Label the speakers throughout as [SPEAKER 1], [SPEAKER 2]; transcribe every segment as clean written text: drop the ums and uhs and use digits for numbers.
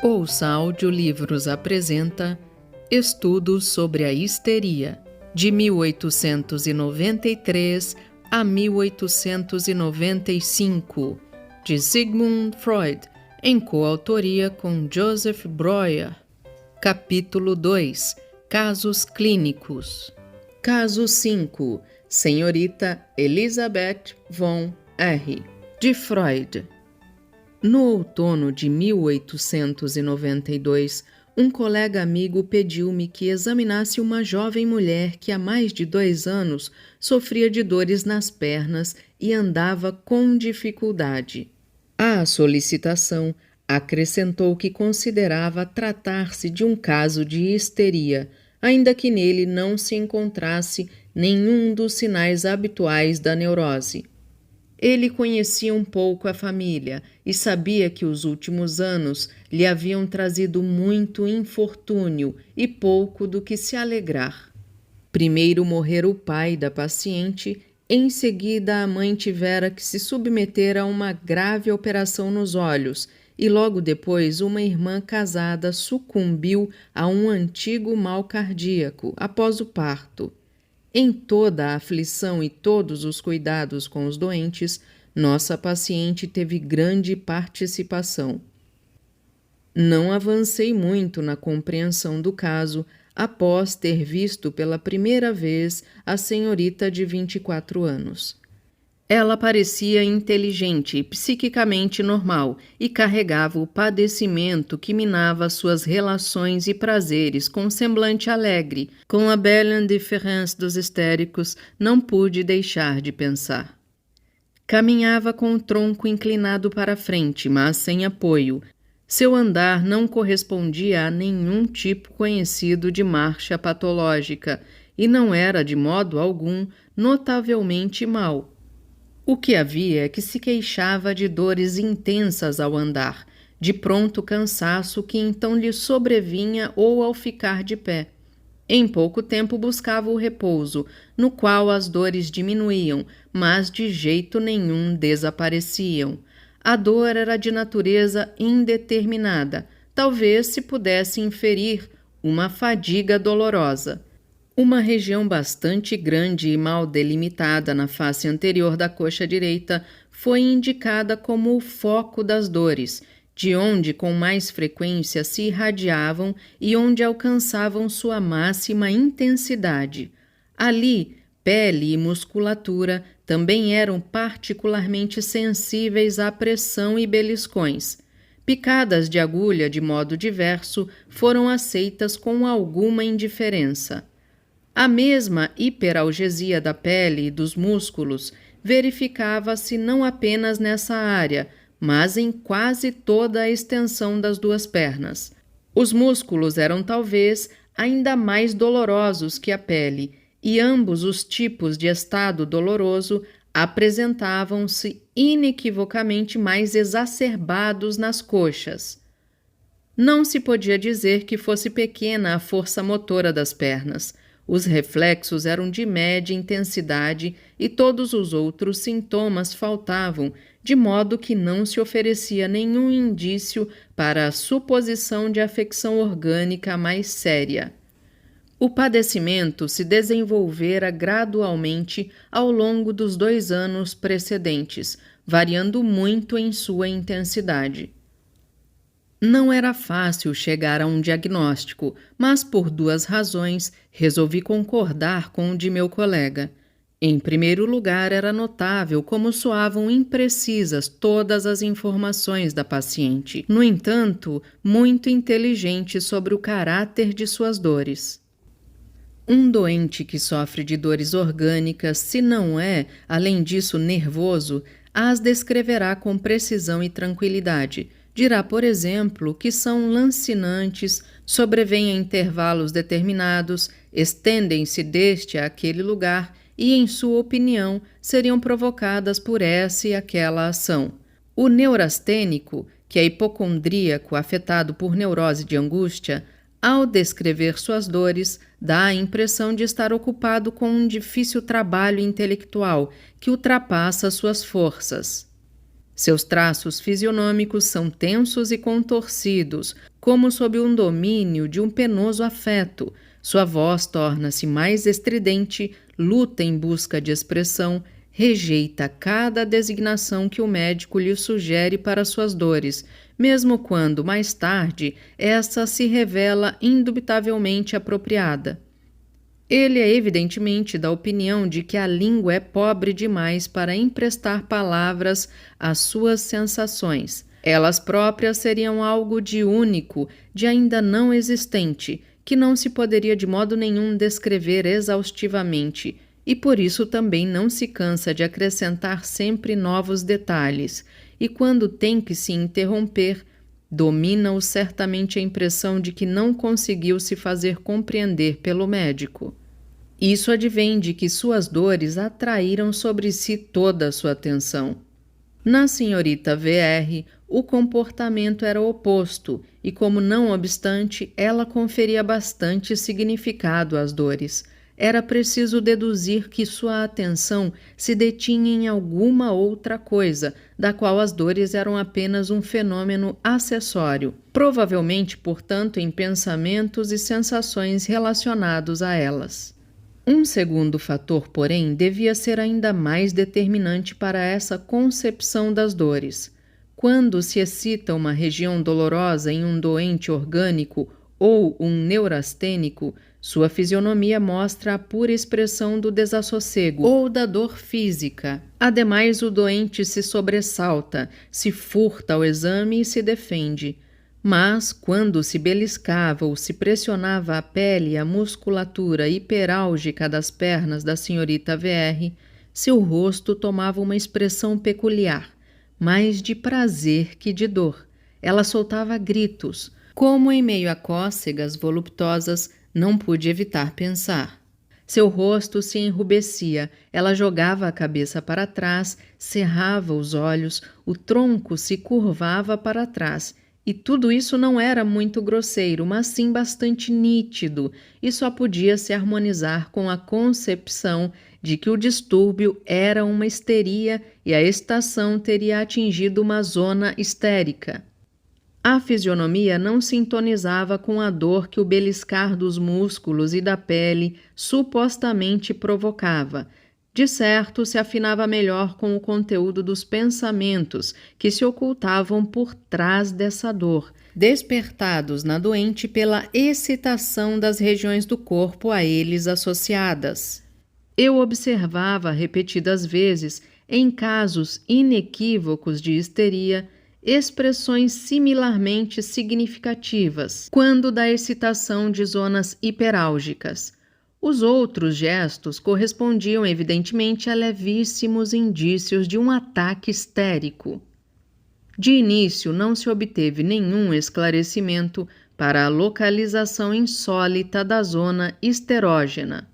[SPEAKER 1] Ouça Audiolivros apresenta Estudos sobre a Histeria, de 1893 a 1895, de Sigmund Freud, em coautoria com Joseph Breuer. Capítulo 2. Casos clínicos. Caso 5. Senhorita Elisabeth von R., de Freud. No outono de 1892, um colega amigo pediu-me que examinasse uma jovem mulher que há mais de 2 anos sofria de dores nas pernas e andava com dificuldade. À solicitação, acrescentou que considerava tratar-se de um caso de histeria, ainda que nele não se encontrasse nenhum dos sinais habituais da neurose. Ele conhecia um pouco a família e sabia que os últimos anos lhe haviam trazido muito infortúnio e pouco do que se alegrar. Primeiro morrera o pai da paciente, em seguida a mãe tivera que se submeter a uma grave operação nos olhos e logo depois uma irmã casada sucumbiu a um antigo mal cardíaco após o parto. Em toda a aflição e todos os cuidados com os doentes, nossa paciente teve grande participação. Não avancei muito na compreensão do caso após ter visto pela primeira vez a senhorita de 24 anos. Ela parecia inteligente e psiquicamente normal e carregava o padecimento que minava suas relações e prazeres com um semblante alegre. Com a belle indifférence dos histéricos, não pude deixar de pensar. Caminhava com o tronco inclinado para a frente, mas sem apoio. Seu andar não correspondia a nenhum tipo conhecido de marcha patológica e não era, de modo algum, notavelmente mau. O que havia é que se queixava de dores intensas ao andar, de pronto cansaço que então lhe sobrevinha ou ao ficar de pé. Em pouco tempo buscava o repouso, no qual as dores diminuíam, mas de jeito nenhum desapareciam. A dor era de natureza indeterminada, talvez se pudesse inferir uma fadiga dolorosa. Uma região bastante grande e mal delimitada na face anterior da coxa direita foi indicada como o foco das dores, de onde com mais frequência se irradiavam e onde alcançavam sua máxima intensidade. Ali, pele e musculatura também eram particularmente sensíveis à pressão e beliscões. Picadas de agulha de modo diverso foram aceitas com alguma indiferença. A mesma hiperalgesia da pele e dos músculos verificava-se não apenas nessa área, mas em quase toda a extensão das duas pernas. Os músculos eram talvez ainda mais dolorosos que a pele, e ambos os tipos de estado doloroso apresentavam-se inequivocamente mais exacerbados nas coxas. Não se podia dizer que fosse pequena a força motora das pernas. Os reflexos eram de média intensidade e todos os outros sintomas faltavam, de modo que não se oferecia nenhum indício para a suposição de afecção orgânica mais séria. O padecimento se desenvolvera gradualmente ao longo dos 2 anos precedentes, variando muito em sua intensidade. Não era fácil chegar a um diagnóstico, mas por 2 razões resolvi concordar com o de meu colega. Em primeiro lugar, era notável como soavam imprecisas todas as informações da paciente, no entanto, muito inteligente sobre o caráter de suas dores. Um doente que sofre de dores orgânicas, se não é, além disso, nervoso, as descreverá com precisão e tranquilidade. Dirá, por exemplo, que são lancinantes, sobrevêm a intervalos determinados, estendem-se deste a aquele lugar e, em sua opinião, seriam provocadas por essa e aquela ação. O neurastênico, que é hipocondríaco afetado por neurose de angústia, ao descrever suas dores, dá a impressão de estar ocupado com um difícil trabalho intelectual que ultrapassa suas forças. Seus traços fisionômicos são tensos e contorcidos, como sob um domínio de um penoso afeto. Sua voz torna-se mais estridente, luta em busca de expressão, rejeita cada designação que o médico lhe sugere para suas dores, mesmo quando, mais tarde, essa se revela indubitavelmente apropriada. Ele é evidentemente da opinião de que a língua é pobre demais para emprestar palavras às suas sensações. Elas próprias seriam algo de único, de ainda não existente, que não se poderia de modo nenhum descrever exaustivamente, e por isso também não se cansa de acrescentar sempre novos detalhes, e quando tem que se interromper, domina-o certamente a impressão de que não conseguiu se fazer compreender pelo médico. Isso advém de que suas dores atraíram sobre si toda a sua atenção. Na senhorita VR, o comportamento era oposto e, como não obstante, ela conferia bastante significado às dores. Era preciso deduzir que sua atenção se detinha em alguma outra coisa, da qual as dores eram apenas um fenômeno acessório, provavelmente, portanto, em pensamentos e sensações relacionados a elas. Um segundo fator, porém, devia ser ainda mais determinante para essa concepção das dores. Quando se excita uma região dolorosa em um doente orgânico ou um neurastênico, sua fisionomia mostra a pura expressão do desassossego ou da dor física. Ademais, o doente se sobressalta, se furta ao exame e se defende. Mas, quando se beliscava ou se pressionava a pele e a musculatura hiperálgica das pernas da senhorita VR, seu rosto tomava uma expressão peculiar, mais de prazer que de dor. Ela soltava gritos. Como em meio a cócegas voluptuosas, não pude evitar pensar. Seu rosto se enrubescia, ela jogava a cabeça para trás, cerrava os olhos, o tronco se curvava para trás. E tudo isso não era muito grosseiro, mas sim bastante nítido, e só podia se harmonizar com a concepção de que o distúrbio era uma histeria e a estação teria atingido uma zona histérica. A fisionomia não sintonizava com a dor que o beliscar dos músculos e da pele supostamente provocava. De certo, se afinava melhor com o conteúdo dos pensamentos que se ocultavam por trás dessa dor, despertados na doente pela excitação das regiões do corpo a eles associadas. Eu observava repetidas vezes, em casos inequívocos de histeria, expressões similarmente significativas, quando da excitação de zonas hiperálgicas. Os outros gestos correspondiam evidentemente a levíssimos indícios de um ataque histérico. De início, não se obteve nenhum esclarecimento para a localização insólita da zona histerógena.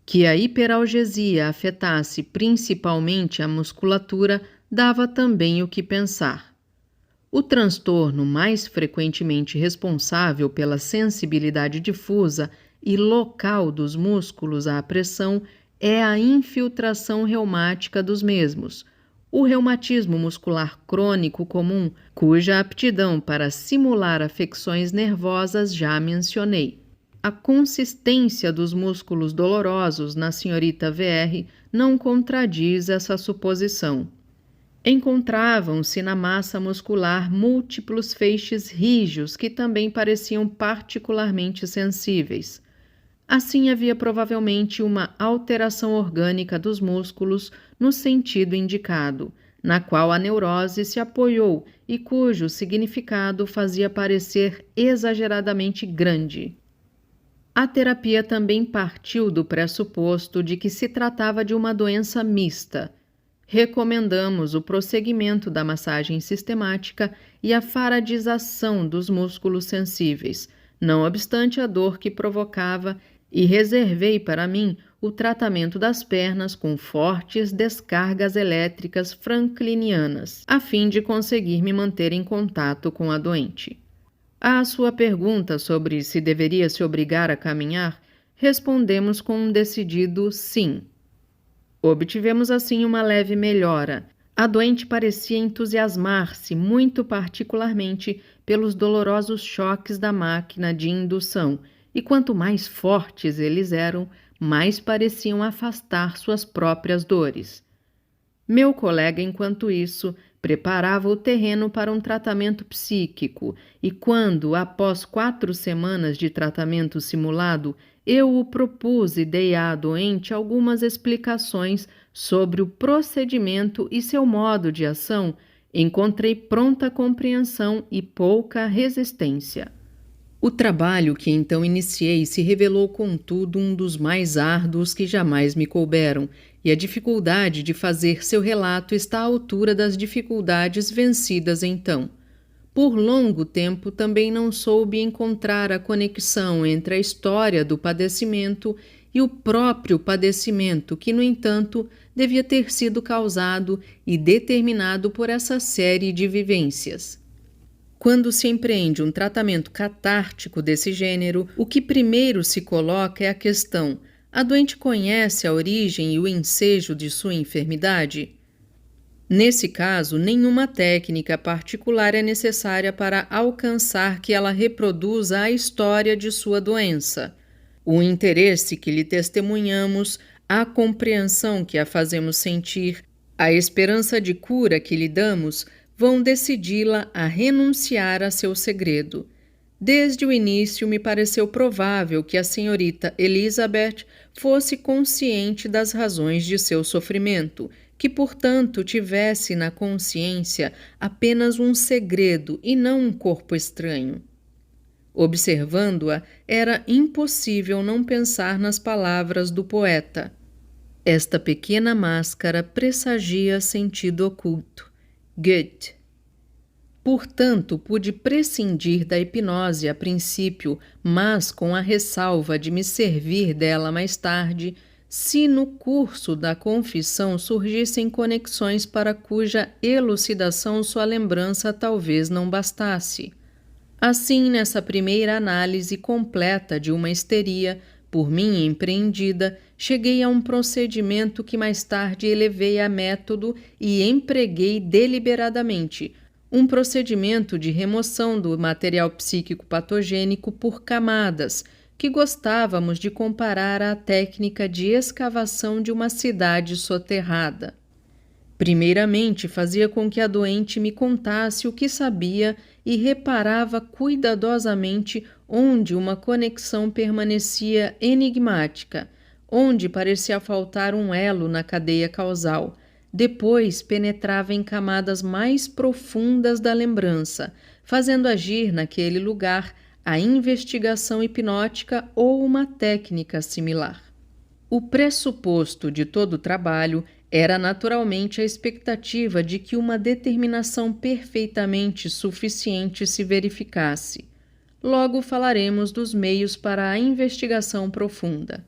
[SPEAKER 1] Que a hiperalgesia afetasse principalmente a musculatura dava também o que pensar. O transtorno mais frequentemente responsável pela sensibilidade difusa e local dos músculos à pressão é a infiltração reumática dos mesmos, o reumatismo muscular crônico comum, cuja aptidão para simular afecções nervosas já mencionei. A consistência dos músculos dolorosos na senhorita VR não contradiz essa suposição. Encontravam-se na massa muscular múltiplos feixes rígidos que também pareciam particularmente sensíveis. Assim, havia provavelmente uma alteração orgânica dos músculos no sentido indicado, na qual a neurose se apoiou e cujo significado fazia parecer exageradamente grande. A terapia também partiu do pressuposto de que se tratava de uma doença mista. Recomendamos o prosseguimento da massagem sistemática e a faradização dos músculos sensíveis, não obstante a dor que provocava, e reservei para mim o tratamento das pernas com fortes descargas elétricas franklinianas, a fim de conseguir me manter em contato com a doente. À sua pergunta sobre se deveria se obrigar a caminhar, respondemos com um decidido sim. Obtivemos assim uma leve melhora. A doente parecia entusiasmar-se muito particularmente pelos dolorosos choques da máquina de indução, e quanto mais fortes eles eram, mais pareciam afastar suas próprias dores. Meu colega, enquanto isso, preparava o terreno para um tratamento psíquico, e quando, após 4 semanas de tratamento simulado, eu o propus e dei à doente algumas explicações sobre o procedimento e seu modo de ação, encontrei pronta compreensão e pouca resistência. O trabalho que então iniciei se revelou, contudo, um dos mais árduos que jamais me couberam, e a dificuldade de fazer seu relato está à altura das dificuldades vencidas então. Por longo tempo também não soube encontrar a conexão entre a história do padecimento e o próprio padecimento, que, no entanto, devia ter sido causado e determinado por essa série de vivências. Quando se empreende um tratamento catártico desse gênero, o que primeiro se coloca é a questão: a doente conhece a origem e o ensejo de sua enfermidade? Nesse caso, nenhuma técnica particular é necessária para alcançar que ela reproduza a história de sua doença. O interesse que lhe testemunhamos, a compreensão que a fazemos sentir, a esperança de cura que lhe damos, vão decidi-la a renunciar a seu segredo. Desde o início me pareceu provável que a senhorita Elizabeth fosse consciente das razões de seu sofrimento, que, portanto, tivesse na consciência apenas um segredo e não um corpo estranho. Observando-a, era impossível não pensar nas palavras do poeta. Esta pequena máscara pressagia sentido oculto. Goethe. Portanto, pude prescindir da hipnose a princípio, mas com a ressalva de me servir dela mais tarde, se no curso da confissão surgissem conexões para cuja elucidação sua lembrança talvez não bastasse. Assim, nessa primeira análise completa de uma histeria, por mim empreendida, cheguei a um procedimento que mais tarde elevei a método e empreguei deliberadamente, um procedimento de remoção do material psíquico patogênico por camadas, que gostávamos de comparar à técnica de escavação de uma cidade soterrada. Primeiramente, fazia com que a doente me contasse o que sabia e reparava cuidadosamente onde uma conexão permanecia enigmática, onde parecia faltar um elo na cadeia causal. Depois penetrava em camadas mais profundas da lembrança, fazendo agir naquele lugar a investigação hipnótica ou uma técnica similar. O pressuposto de todo o trabalho era naturalmente a expectativa de que uma determinação perfeitamente suficiente se verificasse. Logo falaremos dos meios para a investigação profunda.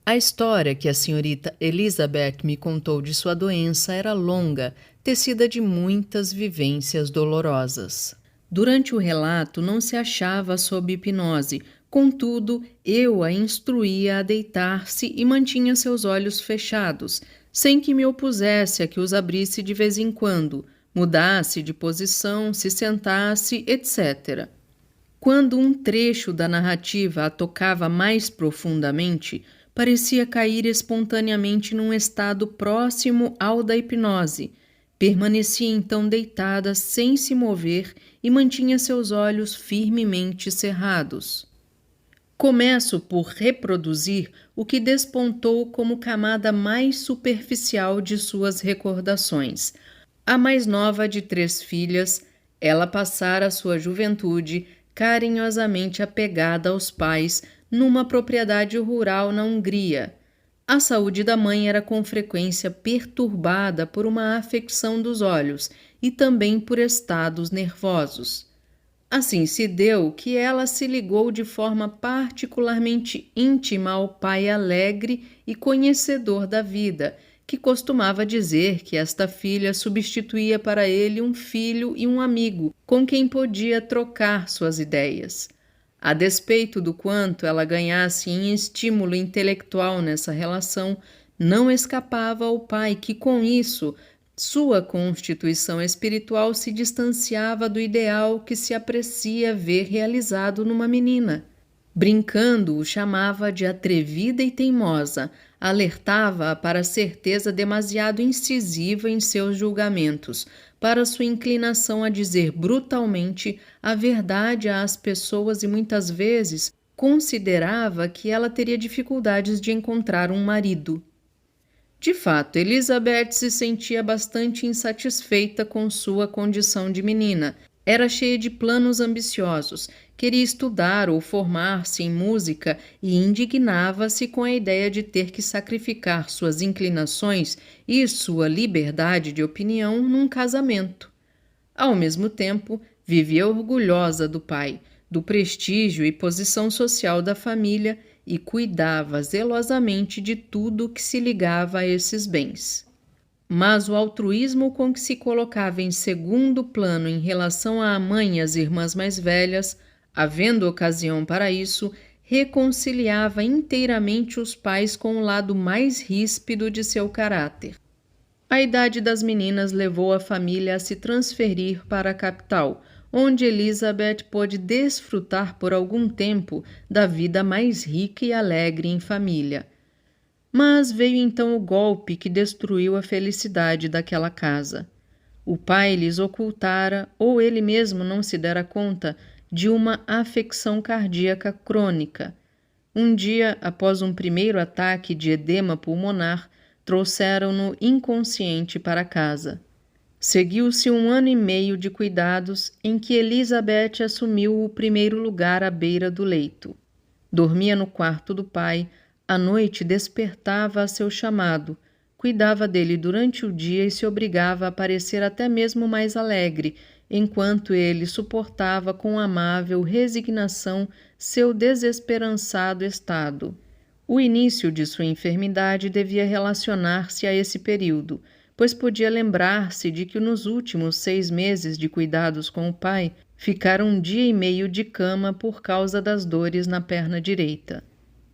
[SPEAKER 1] A história que a senhorita Elizabeth me contou de sua doença era longa, tecida de muitas vivências dolorosas. Durante o relato não se achava sob hipnose, contudo, eu a instruía a deitar-se e mantinha seus olhos fechados, sem que me opusesse a que os abrisse de vez em quando, mudasse de posição, se sentasse, etc. Quando um trecho da narrativa a tocava mais profundamente, parecia cair espontaneamente num estado próximo ao da hipnose. Permanecia então deitada sem se mover e mantinha seus olhos firmemente cerrados. Começo por reproduzir o que despontou como camada mais superficial de suas recordações. A mais nova de 3 filhas, ela passara sua juventude carinhosamente apegada aos pais numa propriedade rural na Hungria. A saúde da mãe era com frequência perturbada por uma afecção dos olhos e também por estados nervosos. Assim se deu que ela se ligou de forma particularmente íntima ao pai alegre e conhecedor da vida, que costumava dizer que esta filha substituía para ele um filho e um amigo com quem podia trocar suas ideias. A despeito do quanto ela ganhasse em estímulo intelectual nessa relação, não escapava ao pai que, com isso, Sua constituição espiritual se distanciava do ideal que se aprecia ver realizado numa menina. Brincando, o chamava de atrevida e teimosa, alertava-a para a certeza demasiado incisiva em seus julgamentos, para sua inclinação a dizer brutalmente a verdade às pessoas e muitas vezes considerava que ela teria dificuldades de encontrar um marido. De fato, Elizabeth se sentia bastante insatisfeita com sua condição de menina. Era cheia de planos ambiciosos, queria estudar ou formar-se em música e indignava-se com a ideia de ter que sacrificar suas inclinações e sua liberdade de opinião num casamento. Ao mesmo tempo, vivia orgulhosa do pai, do prestígio e posição social da família e cuidava zelosamente de tudo que se ligava a esses bens. Mas o altruísmo com que se colocava em segundo plano em relação à mãe e às irmãs mais velhas, havendo ocasião para isso, reconciliava inteiramente os pais com o lado mais ríspido de seu caráter. A idade das meninas levou a família a se transferir para a capital, onde Elizabeth pôde desfrutar por algum tempo da vida mais rica e alegre em família. Mas veio então o golpe que destruiu a felicidade daquela casa. O pai lhes ocultara, ou ele mesmo não se dera conta, de uma afecção cardíaca crônica. Um dia, após um primeiro ataque de edema pulmonar, trouxeram-no inconsciente para casa. Seguiu-se 1 ano e meio de cuidados em que Elizabeth assumiu o primeiro lugar à beira do leito. Dormia no quarto do pai, à noite despertava a seu chamado, cuidava dele durante o dia e se obrigava a parecer até mesmo mais alegre, enquanto ele suportava com amável resignação seu desesperançado estado. O início de sua enfermidade devia relacionar-se a esse período, pois podia lembrar-se de que nos últimos 6 meses de cuidados com o pai, ficara 1 dia e meio de cama por causa das dores na perna direita.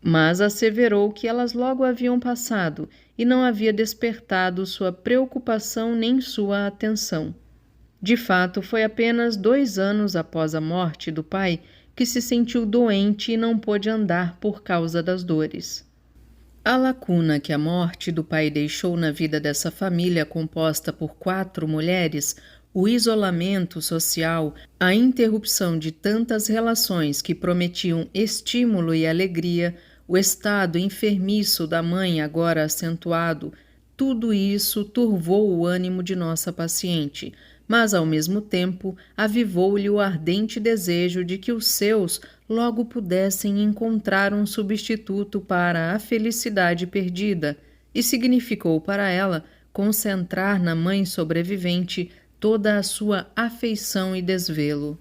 [SPEAKER 1] Mas asseverou que elas logo haviam passado e não havia despertado sua preocupação nem sua atenção. De fato, foi apenas 2 anos após a morte do pai que se sentiu doente e não pôde andar por causa das dores. A lacuna que a morte do pai deixou na vida dessa família composta por 4 mulheres, o isolamento social, a interrupção de tantas relações que prometiam estímulo e alegria, o estado enfermiço da mãe agora acentuado, tudo isso turvou o ânimo de nossa paciente, mas ao mesmo tempo avivou-lhe o ardente desejo de que os seus logo pudessem encontrar um substituto para a felicidade perdida, e significou para ela concentrar na mãe sobrevivente toda a sua afeição e desvelo.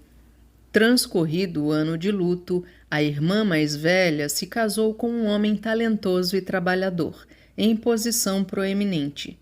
[SPEAKER 1] Transcorrido o ano de luto, a irmã mais velha se casou com um homem talentoso e trabalhador, em posição proeminente.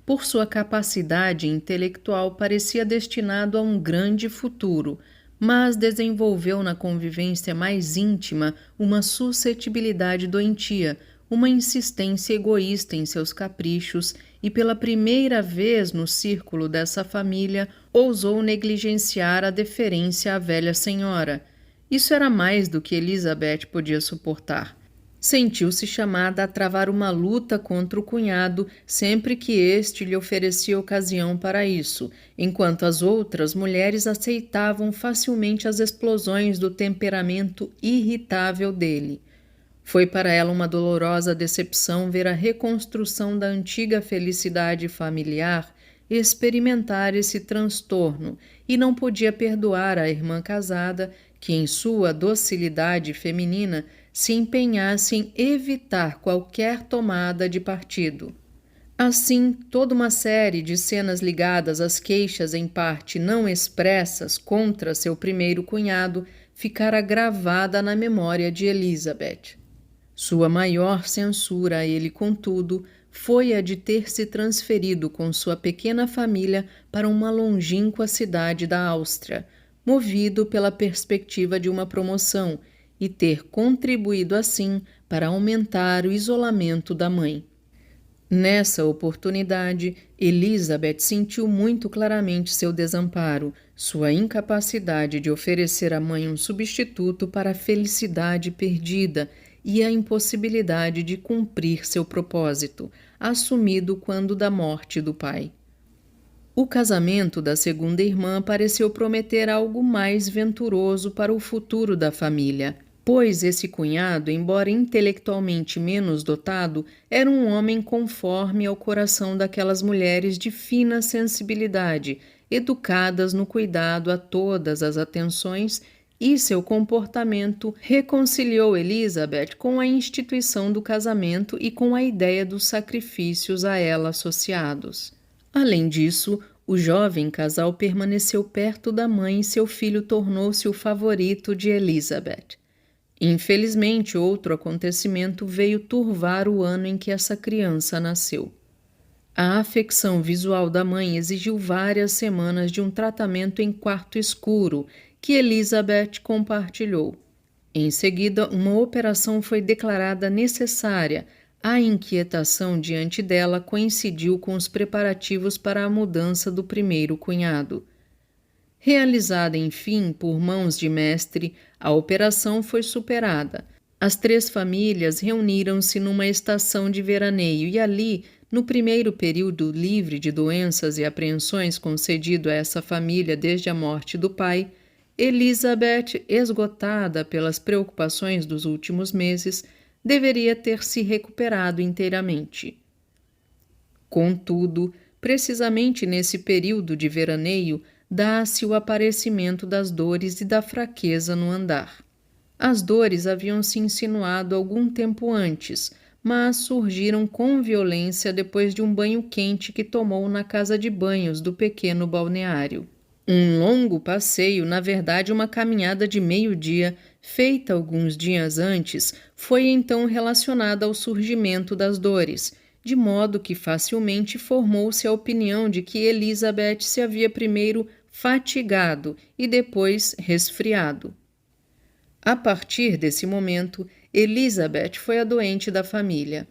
[SPEAKER 1] Por sua capacidade intelectual, parecia destinado a um grande futuro, mas desenvolveu na convivência mais íntima uma suscetibilidade doentia, uma insistência egoísta em seus caprichos e, pela primeira vez no círculo dessa família, ousou negligenciar a deferência à velha senhora. Isso era mais do que Elizabeth podia suportar. Sentiu-se chamada a travar uma luta contra o cunhado sempre que este lhe oferecia ocasião para isso, enquanto as outras mulheres aceitavam facilmente as explosões do temperamento irritável dele. Foi para ela uma dolorosa decepção ver a reconstrução da antiga felicidade familiar experimentar esse transtorno e não podia perdoar a irmã casada que, em sua docilidade feminina, se empenhasse em evitar qualquer tomada de partido. Assim, toda uma série de cenas ligadas às queixas em parte não expressas contra seu primeiro cunhado ficara gravada na memória de Elizabeth. Sua maior censura a ele, contudo, foi a de ter se transferido com sua pequena família para uma longínqua cidade da Áustria, movido pela perspectiva de uma promoção, e ter contribuído assim para aumentar o isolamento da mãe. Nessa oportunidade, Elizabeth sentiu muito claramente seu desamparo, sua incapacidade de oferecer à mãe um substituto para a felicidade perdida e a impossibilidade de cumprir seu propósito, assumido quando da morte do pai. O casamento da segunda irmã pareceu prometer algo mais venturoso para o futuro da família, pois esse cunhado, embora intelectualmente menos dotado, era um homem conforme ao coração daquelas mulheres de fina sensibilidade, educadas no cuidado a todas as atenções, e seu comportamento reconciliou Elizabeth com a instituição do casamento e com a ideia dos sacrifícios a ela associados. Além disso, o jovem casal permaneceu perto da mãe e seu filho tornou-se o favorito de Elizabeth. Infelizmente, outro acontecimento veio turvar o ano em que essa criança nasceu. A afecção visual da mãe exigiu várias semanas de um tratamento em quarto escuro, que Elizabeth compartilhou. Em seguida, uma operação foi declarada necessária. A inquietação diante dela coincidiu com os preparativos para a mudança do primeiro cunhado. Realizada, enfim, por mãos de mestre, a operação foi superada. As três famílias reuniram-se numa estação de veraneio e ali, no primeiro período livre de doenças e apreensões concedido a essa família desde a morte do pai, Elizabeth, esgotada pelas preocupações dos últimos meses, deveria ter se recuperado inteiramente. Contudo, precisamente nesse período de veraneio, dá-se o aparecimento das dores e da fraqueza no andar. As dores haviam se insinuado algum tempo antes, mas surgiram com violência depois de um banho quente que tomou na casa de banhos do pequeno balneário. Um longo passeio, na verdade uma caminhada de meio-dia, feita alguns dias antes, foi então relacionada ao surgimento das dores, de modo que facilmente formou-se a opinião de que Elizabeth se havia primeiro fatigado e depois resfriado. A partir desse momento, Elizabeth foi a doente da família.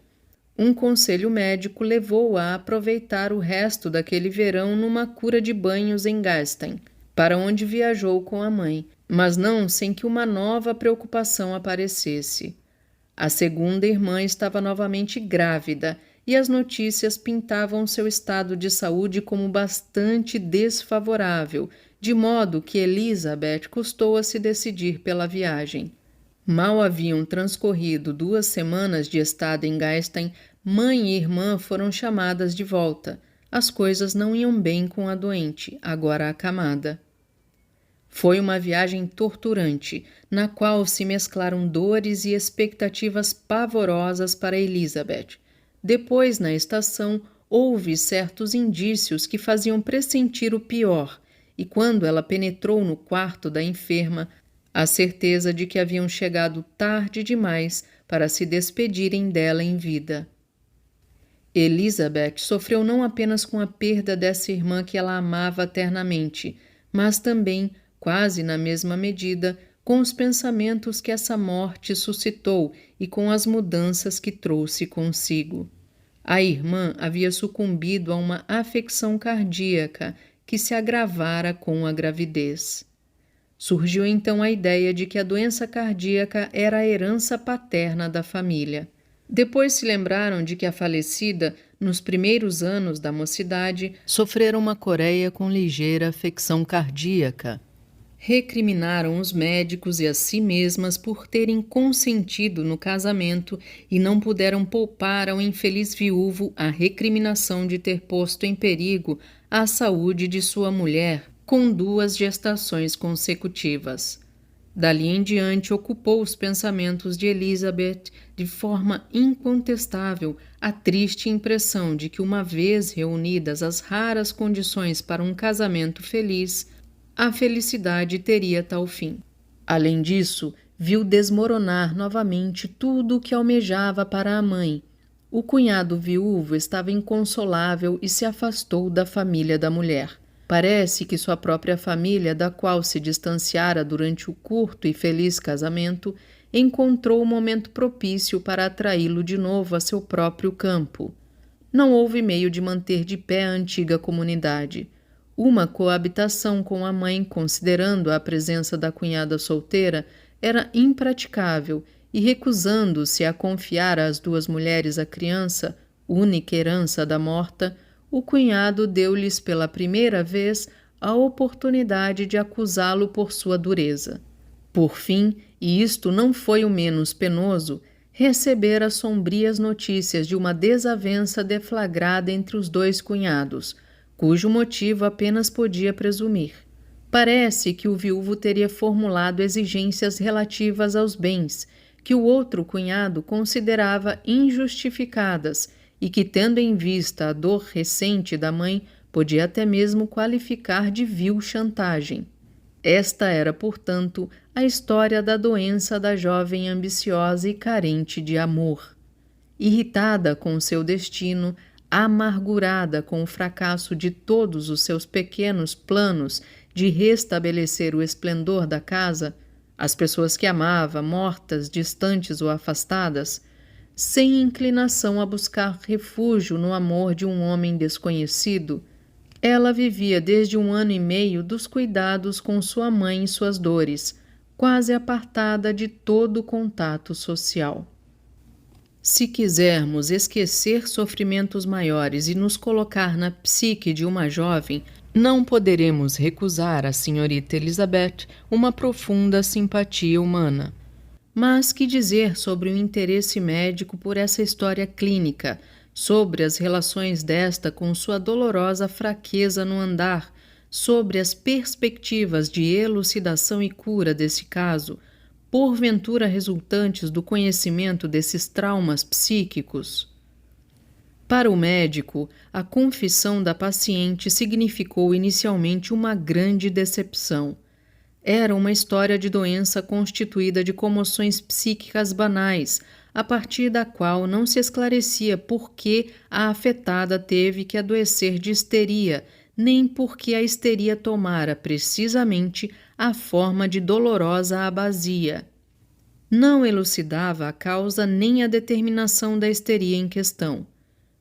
[SPEAKER 1] Um conselho médico levou-a a aproveitar o resto daquele verão numa cura de banhos em Gastein, para onde viajou com a mãe, mas não sem que uma nova preocupação aparecesse. A segunda irmã estava novamente grávida e as notícias pintavam seu estado de saúde como bastante desfavorável, de modo que Elizabeth custou a se decidir pela viagem. Mal haviam transcorrido 2 semanas de estada em Gastein, mãe e irmã foram chamadas de volta. As coisas não iam bem com a doente, agora acamada. Foi uma viagem torturante, na qual se mesclaram dores e expectativas pavorosas para Elizabeth. Depois, na estação, houve certos indícios que faziam pressentir o pior, e quando ela penetrou no quarto da enferma, a certeza de que haviam chegado tarde demais para se despedirem dela em vida. Elizabeth sofreu não apenas com a perda dessa irmã que ela amava ternamente, mas também, quase na mesma medida, com os pensamentos que essa morte suscitou e com as mudanças que trouxe consigo. A irmã havia sucumbido a uma afecção cardíaca que se agravara com a gravidez. Surgiu então a ideia de que a doença cardíaca era a herança paterna da família. Depois se lembraram de que a falecida, nos primeiros anos da mocidade, sofrera uma coreia com ligeira afecção cardíaca. Recriminaram os médicos e a si mesmas por terem consentido no casamento e não puderam poupar ao infeliz viúvo a recriminação de ter posto em perigo a saúde de sua mulher com 2 gestações consecutivas. Dali em diante ocupou os pensamentos de Elizabeth de forma incontestável a triste impressão de que, uma vez reunidas as raras condições para um casamento feliz, a felicidade teria tal fim. Além disso, viu desmoronar novamente tudo o que almejava para a mãe. O cunhado viúvo estava inconsolável e se afastou da família da mulher. Parece que sua própria família, da qual se distanciara durante o curto e feliz casamento, encontrou o momento propício para atraí-lo de novo a seu próprio campo. não houve meio de manter de pé a antiga comunidade. Uma coabitação com a mãe, considerando a presença da cunhada solteira, era impraticável e, recusando-se a confiar às duas mulheres a criança, única herança da morta, o cunhado deu-lhes pela primeira vez a oportunidade de acusá-lo por sua dureza. Por fim, e isto não foi o menos penoso, recebera sombrias notícias de uma desavença deflagrada entre os dois cunhados, cujo motivo apenas podia presumir. Parece que o viúvo teria formulado exigências relativas aos bens, que o outro cunhado considerava injustificadas e que, tendo em vista a dor recente da mãe, podia até mesmo qualificar de vil chantagem. Esta era, portanto, a história da doença da jovem ambiciosa e carente de amor. Irritada com seu destino, amargurada com o fracasso de todos os seus pequenos planos de restabelecer o esplendor da casa, as pessoas que amava, mortas, distantes ou afastadas, sem inclinação a buscar refúgio no amor de um homem desconhecido, ela vivia desde 1 ano e meio dos cuidados com sua mãe e suas dores, quase apartada de todo o contato social. Se quisermos esquecer sofrimentos maiores e nos colocar na psique de uma jovem, não poderemos recusar à senhorita Elizabeth uma profunda simpatia humana. Mas que dizer sobre o interesse médico por essa história clínica, sobre as relações desta com sua dolorosa fraqueza no andar, sobre as perspectivas de elucidação e cura desse caso, porventura resultantes do conhecimento desses traumas psíquicos? Para o médico, a confissão da paciente significou inicialmente uma grande decepção. Era uma história de doença constituída de comoções psíquicas banais, a partir da qual não se esclarecia por que a afetada teve que adoecer de histeria, nem por que a histeria tomara precisamente a forma de dolorosa abasia. Não elucidava a causa nem a determinação da histeria em questão.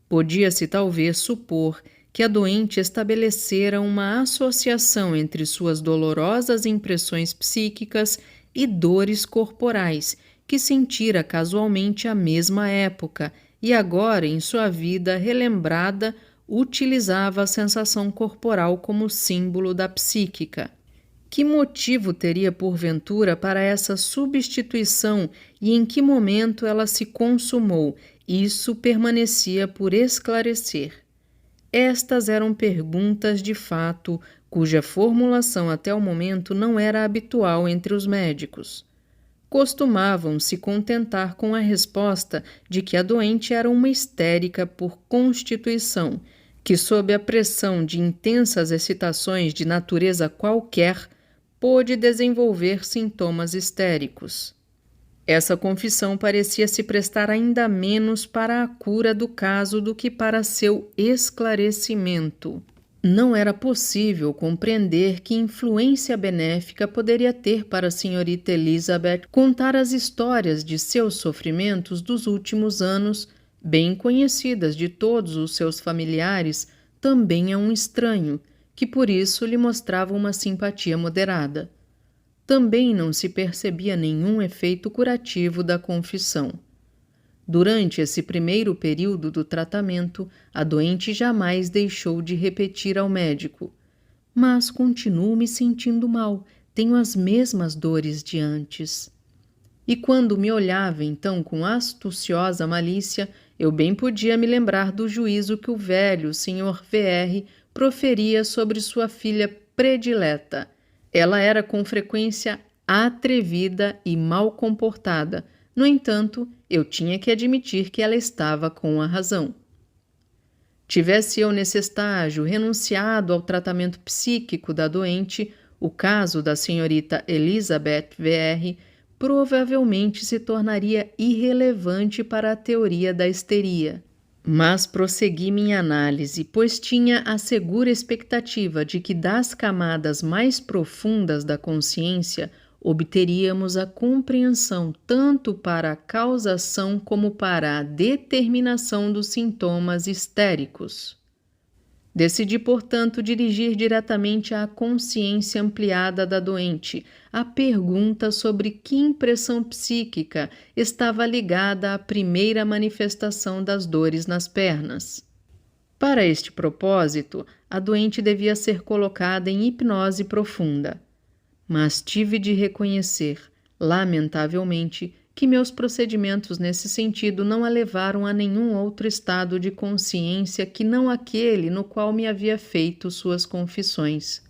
[SPEAKER 1] Podia-se talvez supor que a doente estabelecera uma associação entre suas dolorosas impressões psíquicas e dores corporais, que sentira casualmente à mesma época, e agora, em sua vida relembrada, utilizava a sensação corporal como símbolo da psíquica. Que motivo teria porventura para essa substituição e em que momento ela se consumou? Isso permanecia por esclarecer. Estas eram perguntas de fato, cuja formulação até o momento não era habitual entre os médicos. Costumavam se contentar com a resposta de que a doente era uma histérica por constituição, que sob a pressão de intensas excitações de natureza qualquer, pôde desenvolver sintomas histéricos. Essa confissão parecia se prestar ainda menos para a cura do caso do que para seu esclarecimento. Não era possível compreender que influência benéfica poderia ter para a senhorita Elizabeth contar as histórias de seus sofrimentos dos últimos anos, bem conhecidas de todos os seus familiares, também a um estranho, que por isso lhe mostrava uma simpatia moderada. Também não se percebia nenhum efeito curativo da confissão. Durante esse primeiro período do tratamento, a doente jamais deixou de repetir ao médico: "Mas continuo me sentindo mal, tenho as mesmas dores de antes." E quando me olhava então com astuciosa malícia, eu bem podia me lembrar do juízo que o velho Sr. VR proferia sobre sua filha predileta. Ela era com frequência atrevida e mal comportada. No entanto, eu tinha que admitir que ela estava com a razão. Tivesse eu nesse estágio renunciado ao tratamento psíquico da doente, o caso da senhorita Elizabeth VR provavelmente se tornaria irrelevante para a teoria da histeria. Mas prossegui minha análise, pois tinha a segura expectativa de que das camadas mais profundas da consciência obteríamos a compreensão tanto para a causação como para a determinação dos sintomas histéricos. Decidi, portanto, dirigir diretamente à consciência ampliada da doente a pergunta sobre que impressão psíquica estava ligada à primeira manifestação das dores nas pernas. Para este propósito, a doente devia ser colocada em hipnose profunda. Mas tive de reconhecer, lamentavelmente, que meus procedimentos nesse sentido não a levaram a nenhum outro estado de consciência que não aquele no qual me havia feito suas confissões.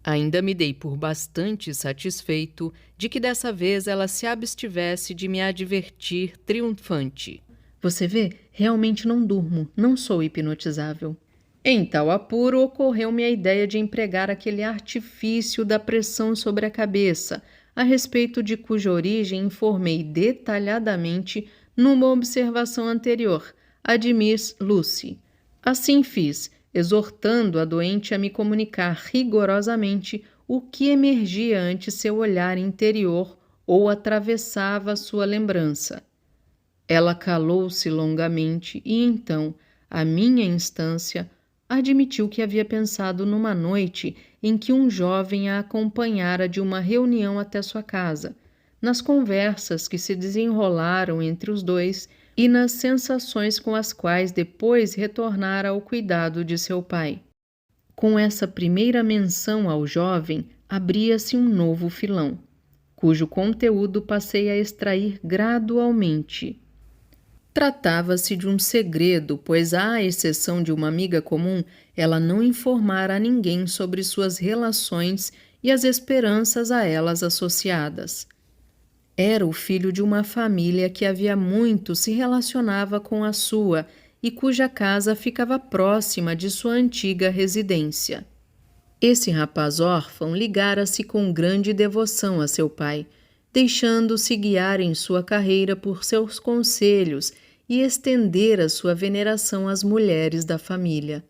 [SPEAKER 1] Ainda me dei por bastante satisfeito de que dessa vez ela se abstivesse de me advertir triunfante. Você vê, realmente não durmo, não sou hipnotizável. Em tal apuro, ocorreu-me a ideia de empregar aquele artifício da pressão sobre a cabeça, a respeito de cuja origem informei detalhadamente numa observação anterior, a de Miss Lucy. Assim fiz, exortando a doente a me comunicar rigorosamente o que emergia ante seu olhar interior ou atravessava sua lembrança. Ela calou-se longamente e então, à minha instância, admitiu que havia pensado numa noite em que um jovem a acompanhara de uma reunião até sua casa, nas conversas que se desenrolaram entre os dois e nas sensações com as quais depois retornara ao cuidado de seu pai. Com essa primeira menção ao jovem, abria-se um novo filão, cujo conteúdo passei a extrair gradualmente. Tratava-se de um segredo, pois, à exceção de uma amiga comum, ela não informara a ninguém sobre suas relações e as esperanças a elas associadas. Era o filho de uma família que havia muito se relacionava com a sua e cuja casa ficava próxima de sua antiga residência. Esse rapaz órfão ligara-se com grande devoção a seu pai, deixando-se guiar em sua carreira por seus conselhos e estendera sua veneração às mulheres da família.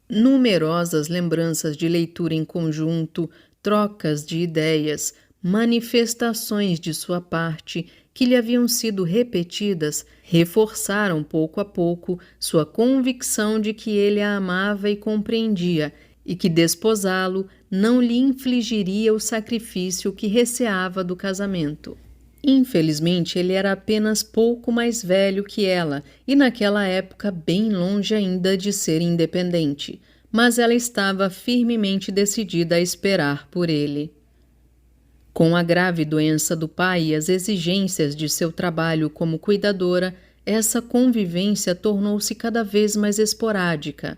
[SPEAKER 1] Numerosas lembranças de leitura em conjunto, trocas de ideias, manifestações de sua parte que lhe haviam sido repetidas, reforçaram pouco a pouco sua convicção de que ele a amava e compreendia, e que desposá-lo não lhe infligiria o sacrifício que receava do casamento. Infelizmente, ele era apenas pouco mais velho que ela e naquela época bem longe ainda de ser independente, mas ela estava firmemente decidida a esperar por ele. Com a grave doença do pai e as exigências de seu trabalho como cuidadora, essa convivência tornou-se cada vez mais esporádica.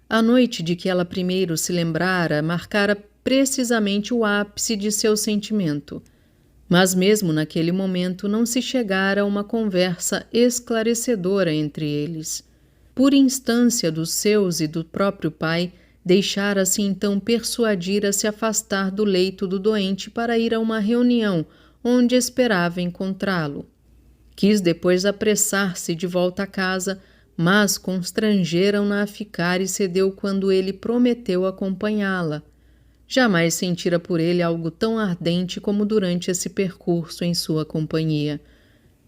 [SPEAKER 1] A noite de que ela primeiro se lembrara marcara precisamente o ápice de seu sentimento. Mas mesmo naquele momento não se chegara a uma conversa esclarecedora entre eles. Por instância dos seus e do próprio pai, deixara-se então persuadir a se afastar do leito do doente para ir a uma reunião onde esperava encontrá-lo. Quis depois apressar-se de volta a casa, mas constrangeram-na a ficar e cedeu quando ele prometeu acompanhá-la. Jamais sentira por ele algo tão ardente como durante esse percurso em sua companhia.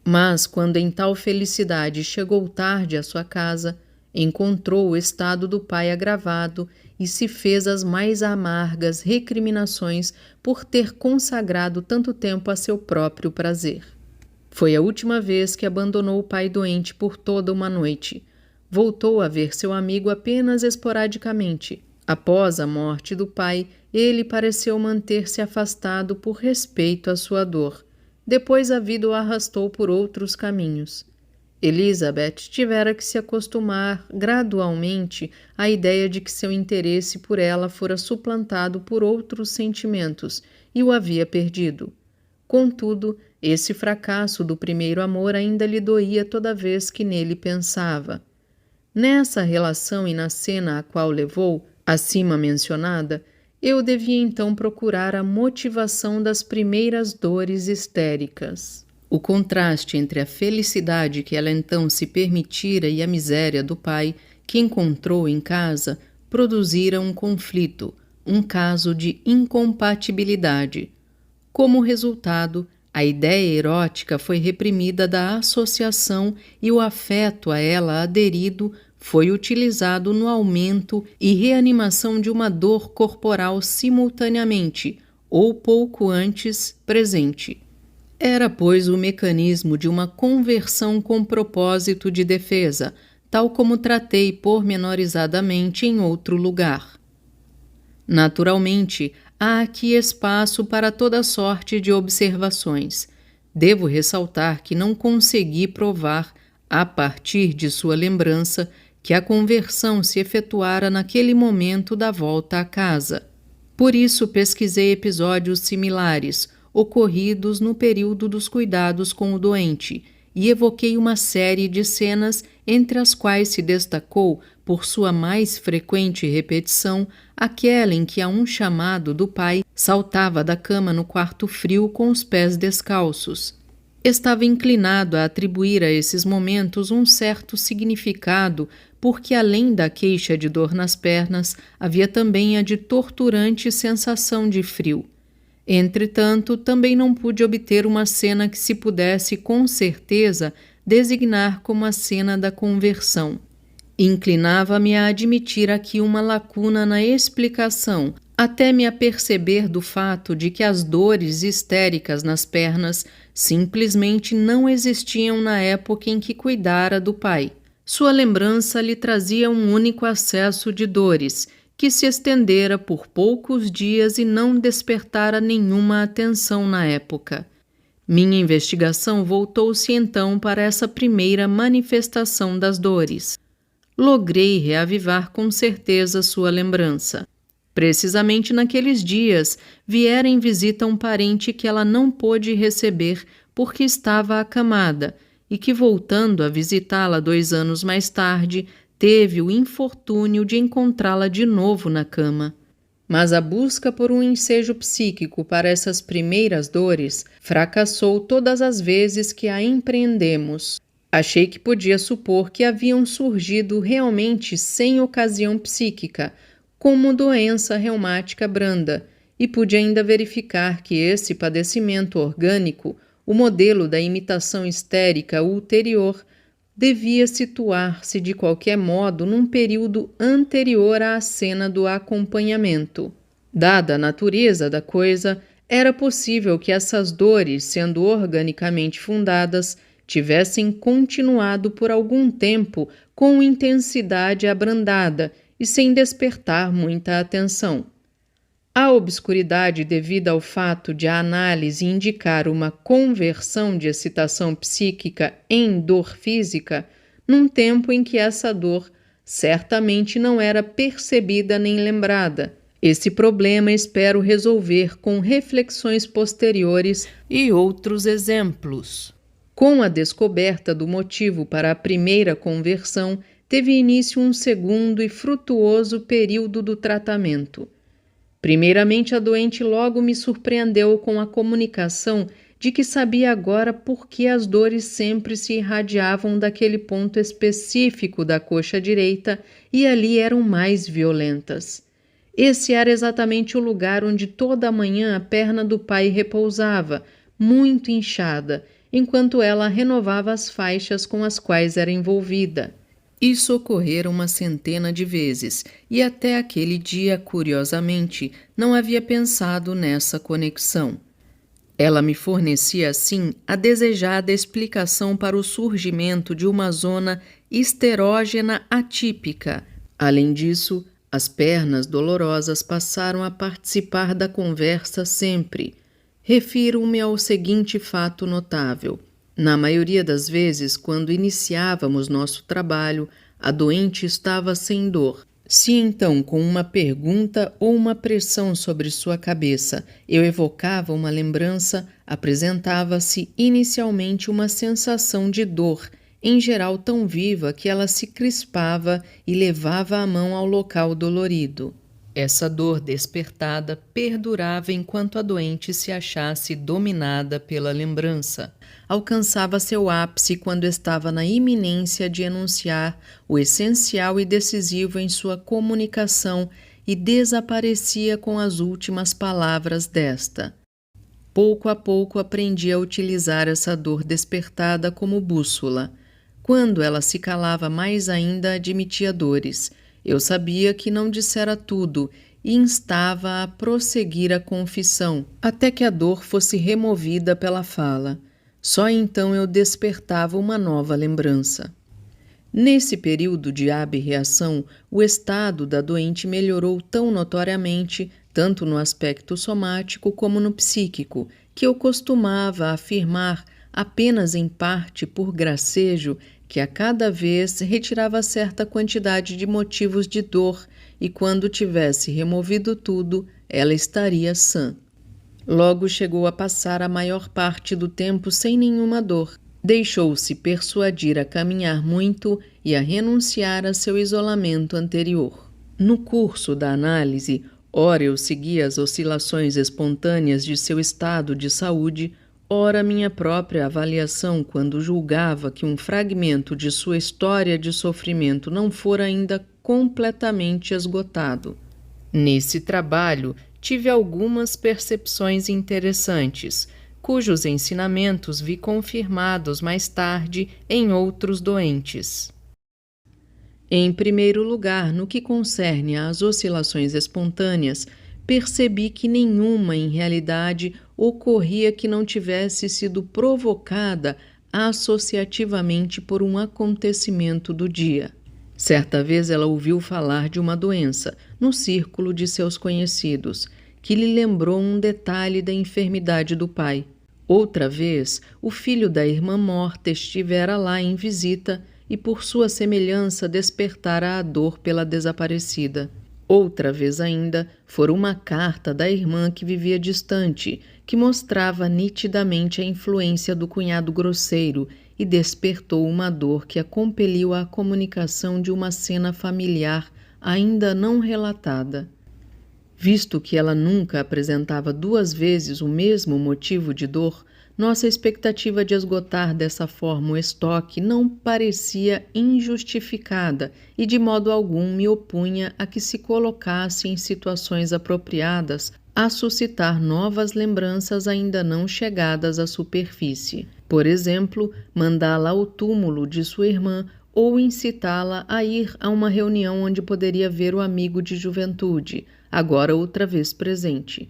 [SPEAKER 1] Mas, quando em tal felicidade chegou tarde à sua casa, encontrou o estado do pai agravado e se fez as mais amargas recriminações por ter consagrado tanto tempo a seu próprio prazer. Foi a última vez que abandonou o pai doente por toda uma noite. Voltou a ver seu amigo apenas esporadicamente. Após a morte do pai, ele pareceu manter-se afastado por respeito à sua dor. Depois a vida o arrastou por outros caminhos. Elizabeth tivera que se acostumar gradualmente à ideia de que seu interesse por ela fora suplantado por outros sentimentos e o havia perdido. Contudo, esse fracasso do primeiro amor ainda lhe doía toda vez que nele pensava. Nessa relação e na cena a qual levou, acima mencionada, eu devia então procurar a motivação das primeiras dores histéricas. O contraste entre a felicidade que ela então se permitira e a miséria do pai, que encontrou em casa, produzira um conflito, um caso de incompatibilidade. Como resultado, a ideia erótica foi reprimida da associação e o afeto a ela aderido foi utilizado no aumento e reanimação de uma dor corporal simultaneamente, ou pouco antes, presente. Era, pois, o mecanismo de uma conversão com propósito de defesa, tal como tratei pormenorizadamente em outro lugar. Naturalmente, há aqui espaço para toda sorte de observações. Devo ressaltar que não consegui provar, a partir de sua lembrança, que a conversão se efetuara naquele momento da volta à casa. Por isso pesquisei episódios similares, ocorridos no período dos cuidados com o doente, e evoquei uma série de cenas entre as quais se destacou, por sua mais frequente repetição, aquela em que, a um chamado do pai, saltava da cama no quarto frio com os pés descalços. Estava inclinado a atribuir a esses momentos um certo significado, porque além da queixa de dor nas pernas, havia também a de torturante sensação de frio. Entretanto, também não pude obter uma cena que se pudesse, com certeza, designar como a cena da conversão. Inclinava-me a admitir aqui uma lacuna na explicação, até me aperceber do fato de que as dores histéricas nas pernas simplesmente não existiam na época em que cuidara do pai. Sua lembrança lhe trazia um único acesso de dores, que se estendera por poucos dias e não despertara nenhuma atenção na época. Minha investigação voltou-se então para essa primeira manifestação das dores. Logrei reavivar com certeza sua lembrança. Precisamente naqueles dias, viera em visita um parente que ela não pôde receber porque estava acamada e que, voltando a visitá-la 2 anos mais tarde, teve o infortúnio de encontrá-la de novo na cama. Mas a busca por um ensejo psíquico para essas primeiras dores fracassou todas as vezes que a empreendemos. Achei que podia supor que haviam surgido realmente sem ocasião psíquica, como doença reumática branda, e pude ainda verificar que esse padecimento orgânico, o modelo da imitação histérica ulterior, devia situar-se de qualquer modo num período anterior à cena do acompanhamento. Dada a natureza da coisa, era possível que essas dores, sendo organicamente fundadas, tivessem continuado por algum tempo com intensidade abrandada e sem despertar muita atenção. A obscuridade devida ao fato de a análise indicar uma conversão de excitação psíquica em dor física, num tempo em que essa dor certamente não era percebida nem lembrada. Esse problema espero resolver com reflexões posteriores e outros exemplos. Com a descoberta do motivo para a primeira conversão, teve início um segundo e frutuoso período do tratamento. Primeiramente, a doente logo me surpreendeu com a comunicação de que sabia agora por que as dores sempre se irradiavam daquele ponto específico da coxa direita e ali eram mais violentas. Esse era exatamente o lugar onde toda a manhã a perna do pai repousava, muito inchada, enquanto ela renovava as faixas com as quais era envolvida. Isso ocorrera 100 de vezes, e até aquele dia, curiosamente, não havia pensado nessa conexão. Ela me fornecia, assim, a desejada explicação para o surgimento de uma zona esterógena atípica. Além disso, as pernas dolorosas passaram a participar da conversa sempre. Refiro-me ao seguinte fato notável. Na maioria das vezes, quando iniciávamos nosso trabalho, a doente estava sem dor. Se então, com uma pergunta ou uma pressão sobre sua cabeça, eu evocava uma lembrança, apresentava-se inicialmente uma sensação de dor, em geral tão viva que ela se crispava e levava a mão ao local dolorido. Essa dor despertada perdurava enquanto a doente se achasse dominada pela lembrança. Alcançava seu ápice quando estava na iminência de enunciar o essencial e decisivo em sua comunicação e desaparecia com as últimas palavras desta. Pouco a pouco aprendi a utilizar essa dor despertada como bússola. Quando ela se calava mais ainda, admitia dores. Eu sabia que não dissera tudo e instava a prosseguir a confissão, até que a dor fosse removida pela fala. Só então eu despertava uma nova lembrança. Nesse período de abreação, o estado da doente melhorou tão notoriamente, tanto no aspecto somático como no psíquico, que eu costumava afirmar, apenas em parte por gracejo, que a cada vez retirava certa quantidade de motivos de dor e, quando tivesse removido tudo, ela estaria sã. Logo chegou a passar a maior parte do tempo sem nenhuma dor. Deixou-se persuadir a caminhar muito e a renunciar a seu isolamento anterior. No curso da análise, ora eu seguia as oscilações espontâneas de seu estado de saúde, ora minha própria avaliação quando julgava que um fragmento de sua história de sofrimento não fora ainda completamente esgotado. Nesse trabalho, tive algumas percepções interessantes, cujos ensinamentos vi confirmados mais tarde em outros doentes. Em primeiro lugar, no que concerne às oscilações espontâneas, percebi que nenhuma, em realidade, ocorria que não tivesse sido provocada associativamente por um acontecimento do dia. Certa vez ela ouviu falar de uma doença, no círculo de seus conhecidos, que lhe lembrou um detalhe da enfermidade do pai. Outra vez, o filho da irmã morta estivera lá em visita e, por sua semelhança, despertara a dor pela desaparecida. Outra vez ainda, fora uma carta da irmã que vivia distante, que mostrava nitidamente a influência do cunhado grosseiro e despertou uma dor que a compeliu à comunicação de uma cena familiar ainda não relatada. Visto que ela nunca apresentava duas vezes o mesmo motivo de dor, nossa expectativa de esgotar dessa forma o estoque não parecia injustificada e de modo algum me opunha a que se colocasse em situações apropriadas a suscitar novas lembranças ainda não chegadas à superfície. Por exemplo, mandá-la ao túmulo de sua irmã ou incitá-la a ir a uma reunião onde poderia ver o amigo de juventude, agora outra vez presente.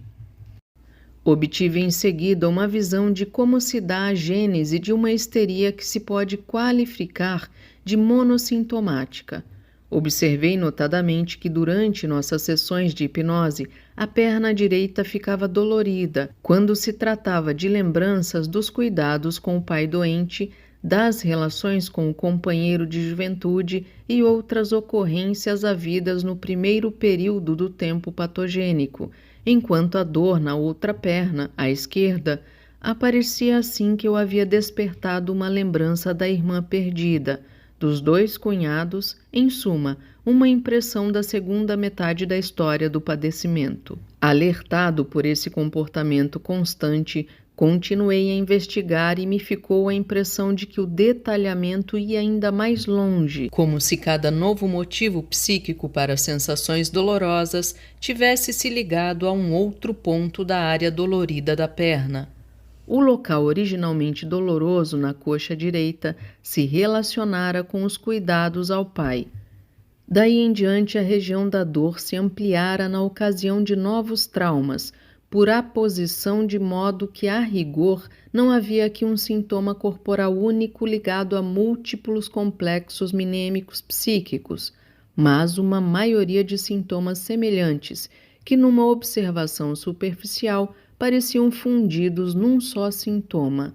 [SPEAKER 1] Obtive em seguida uma visão de como se dá a gênese de uma histeria que se pode qualificar de monossintomática. Observei notadamente que durante nossas sessões de hipnose, a perna direita ficava dolorida quando se tratava de lembranças dos cuidados com o pai doente, das relações com o companheiro de juventude e outras ocorrências havidas no primeiro período do tempo patogênico, enquanto a dor na outra perna, à esquerda, aparecia assim que eu havia despertado uma lembrança da irmã perdida, dos dois cunhados, em suma, uma impressão da segunda metade da história do padecimento. Alertado por esse comportamento constante, continuei a investigar e me ficou a impressão de que o detalhamento ia ainda mais longe, como se cada novo motivo psíquico para sensações dolorosas tivesse se ligado a um outro ponto da área dolorida da perna. O local originalmente doloroso na coxa direita se relacionara com os cuidados ao pai. Daí em diante a região da dor se ampliara na ocasião de novos traumas, por aposição de modo que, a rigor, não havia aqui um sintoma corporal único ligado a múltiplos complexos minêmicos psíquicos, mas uma maioria de sintomas semelhantes, que numa observação superficial pareciam fundidos num só sintoma.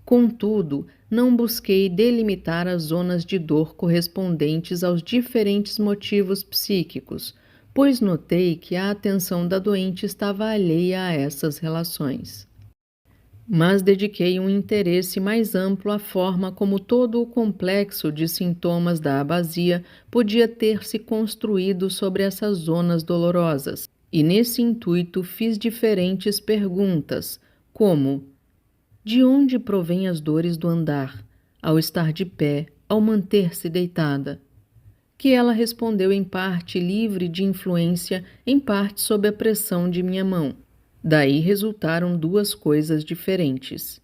[SPEAKER 1] Contudo, não busquei delimitar as zonas de dor correspondentes aos diferentes motivos psíquicos, pois notei que a atenção da doente estava alheia a essas relações. Mas dediquei um interesse mais amplo à forma como todo o complexo de sintomas da abasia podia ter se construído sobre essas zonas dolorosas, e nesse intuito fiz diferentes perguntas, como: de onde provêm as dores do andar, ao estar de pé, ao manter-se deitada? Que ela respondeu em parte livre de influência, em parte sob a pressão de minha mão. Daí resultaram duas coisas diferentes.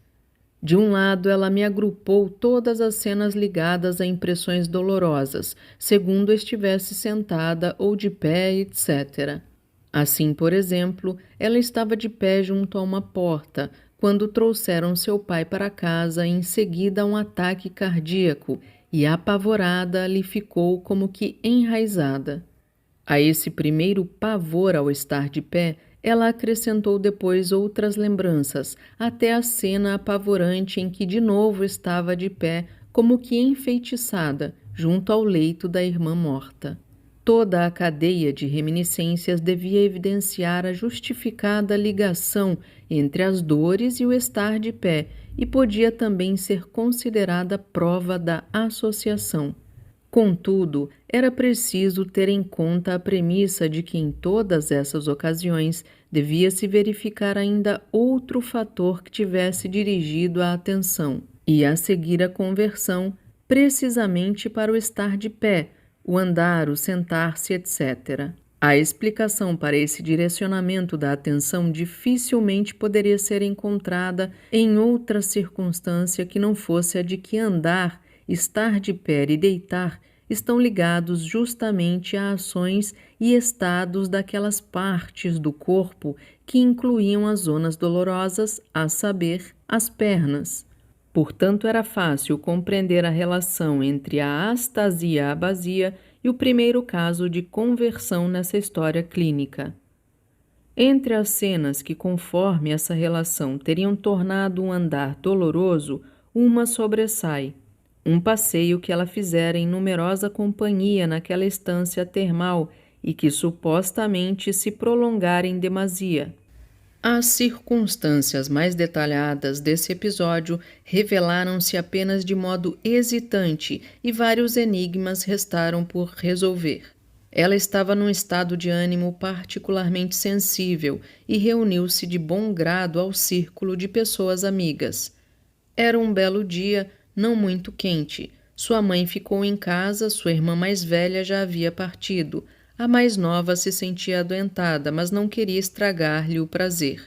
[SPEAKER 1] De um lado, ela me agrupou todas as cenas ligadas a impressões dolorosas, segundo estivesse sentada ou de pé, etc. Assim, por exemplo, ela estava de pé junto a uma porta, quando trouxeram seu pai para casa e em seguida um ataque cardíaco, e apavorada ali ficou como que enraizada. A esse primeiro pavor ao estar de pé, ela acrescentou depois outras lembranças, até a cena apavorante em que de novo estava de pé, como que enfeitiçada, junto ao leito da irmã morta. Toda a cadeia de reminiscências devia evidenciar a justificada ligação entre as dores e o estar de pé, e podia também ser considerada prova da associação. Contudo, era preciso ter em conta a premissa de que em todas essas ocasiões devia-se verificar ainda outro fator que tivesse dirigido a atenção, e a seguir a conversão, precisamente para o estar de pé, o andar, o sentar-se, etc. A explicação para esse direcionamento da atenção dificilmente poderia ser encontrada em outra circunstância que não fosse a de que andar, estar de pé e deitar estão ligados justamente a ações e estados daquelas partes do corpo que incluíam as zonas dolorosas, a saber, as pernas. Portanto, era fácil compreender a relação entre a astasia e a abasia e o primeiro caso de conversão nessa história clínica. Entre as cenas que, conforme essa relação, teriam tornado um andar doloroso, uma sobressai. Um passeio que ela fizera em numerosa companhia naquela estância termal e que supostamente se prolongara em demasia. As circunstâncias mais detalhadas desse episódio revelaram-se apenas de modo hesitante e vários enigmas restaram por resolver. Ela estava num estado de ânimo particularmente sensível e reuniu-se de bom grado ao círculo de pessoas amigas. Era um belo dia, não muito quente. Sua mãe ficou em casa, sua irmã mais velha já havia partido. A mais nova se sentia adoentada, mas não queria estragar-lhe o prazer.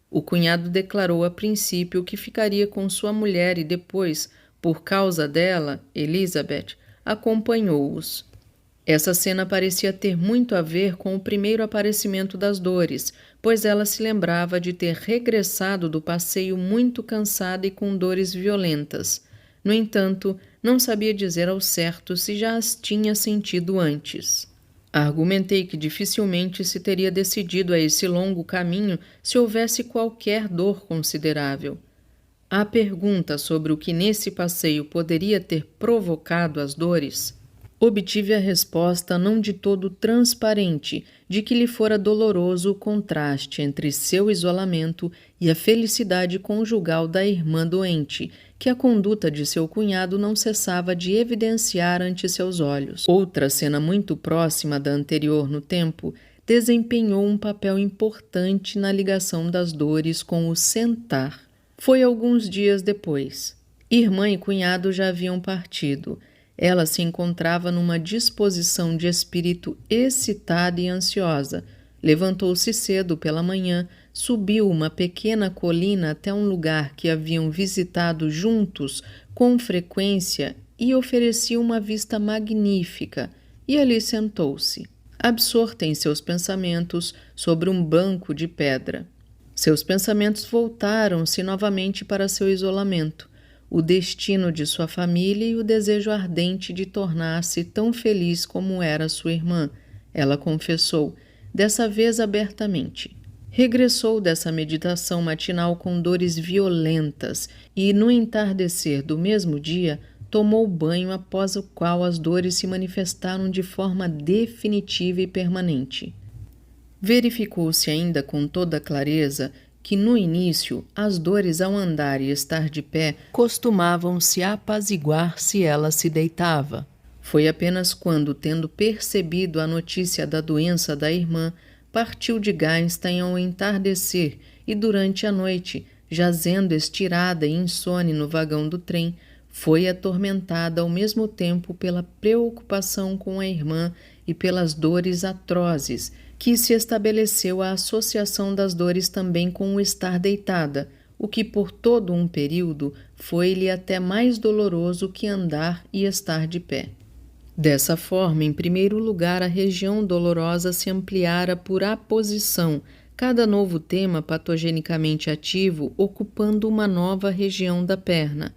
[SPEAKER 1] O cunhado declarou a princípio que ficaria com sua mulher e depois, por causa dela, Elizabeth, acompanhou-os. Essa cena parecia ter muito a ver com o primeiro aparecimento das dores, pois ela se lembrava de ter regressado do passeio muito cansada e com dores violentas. No entanto, não sabia dizer ao certo se já as tinha sentido antes. Argumentei que dificilmente se teria decidido a esse longo caminho se houvesse qualquer dor considerável. À pergunta sobre o que nesse passeio poderia ter provocado as dores, obtive a resposta não de todo transparente de que lhe fora doloroso o contraste entre seu isolamento e a felicidade conjugal da irmã doente, que a conduta de seu cunhado não cessava de evidenciar ante seus olhos. Outra cena muito próxima da anterior no tempo desempenhou um papel importante na ligação das dores com o sentar. Foi alguns dias depois. Irmã e cunhado já haviam partido. Ela se encontrava numa disposição de espírito excitada e ansiosa. Levantou-se cedo pela manhã, subiu uma pequena colina até um lugar que haviam visitado juntos com frequência e oferecia uma vista magnífica, e ali sentou-se, absorta em seus pensamentos, sobre um banco de pedra. Seus pensamentos voltaram-se novamente para seu isolamento, o destino de sua família e o desejo ardente de tornar-se tão feliz como era sua irmã, ela confessou, dessa vez abertamente. Regressou dessa meditação matinal com dores violentas e, no entardecer do mesmo dia, tomou banho após o qual as dores se manifestaram de forma definitiva e permanente. Verificou-se ainda com toda clareza que no início as dores ao andar e estar de pé costumavam se apaziguar se ela se deitava. Foi apenas quando, tendo percebido a notícia da doença da irmã, partiu de Gainstein ao entardecer e durante a noite, jazendo estirada e insone no vagão do trem, foi atormentada ao mesmo tempo pela preocupação com a irmã e pelas dores atrozes que se estabeleceu a associação das dores também com o estar deitada, o que por todo um período foi-lhe até mais doloroso que andar e estar de pé. Dessa forma, em primeiro lugar, a região dolorosa se ampliara por aposição, cada novo tema patogenicamente ativo ocupando uma nova região da perna.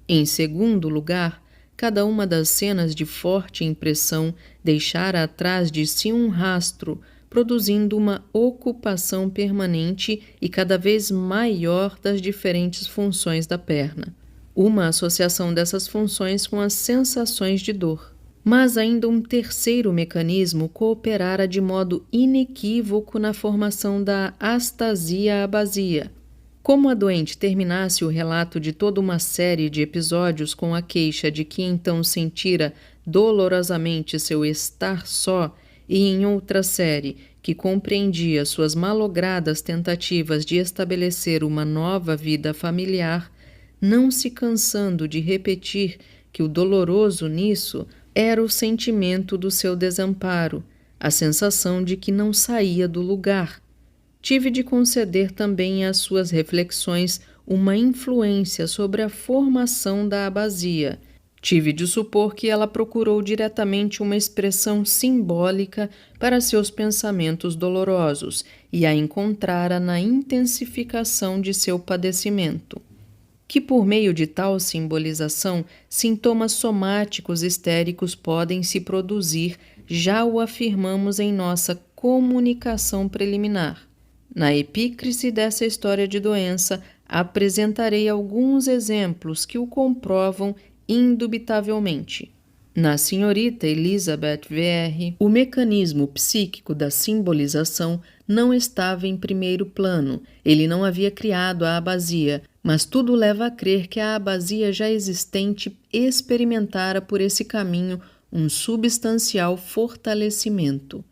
[SPEAKER 1] Em segundo lugar, cada uma das cenas de forte impressão deixara atrás de si um rastro, produzindo uma ocupação permanente e cada vez maior das diferentes funções da perna. Uma associação dessas funções com as sensações de dor. Mas ainda um terceiro mecanismo cooperara de modo inequívoco na formação da astasia-abasia. Como a doente terminasse o relato de toda uma série de episódios com a queixa de que então sentira dolorosamente seu estar só, e em outra série que compreendia suas malogradas tentativas de estabelecer uma nova vida familiar, não se cansando de repetir que o doloroso nisso era o sentimento do seu desamparo, a sensação de que não saía do lugar. Tive de conceder também às suas reflexões uma influência sobre a formação da abasia. Tive de supor que ela procurou diretamente uma expressão simbólica para seus pensamentos dolorosos e a encontrara na intensificação de seu padecimento. Que por meio de tal simbolização, sintomas somáticos histéricos podem se produzir, já o afirmamos em nossa comunicação preliminar. Na epícrise dessa história de doença, apresentarei alguns exemplos que o comprovam indubitavelmente. Na senhorita Elizabeth VR, o mecanismo psíquico da simbolização não estava em primeiro plano, ele não havia criado a abasia, mas tudo leva a crer que a abasia já existente experimentara por esse caminho um substancial fortalecimento.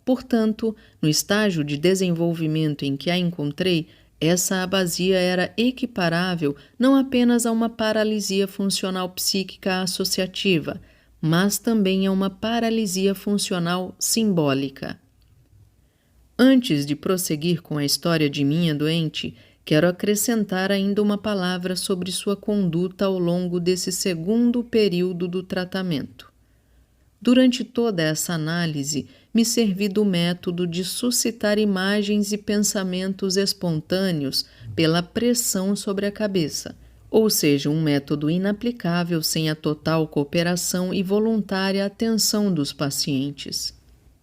[SPEAKER 1] Portanto, no estágio de desenvolvimento em que a encontrei, essa abasia era equiparável não apenas a uma paralisia funcional psíquica associativa, mas também a uma paralisia funcional simbólica. Antes de prosseguir com a história de minha doente, quero acrescentar ainda uma palavra sobre sua conduta ao longo desse segundo período do tratamento. Durante toda essa análise, me servi do método de suscitar imagens e pensamentos espontâneos pela pressão sobre a cabeça, ou seja, um método inaplicável sem a total cooperação e voluntária atenção dos pacientes.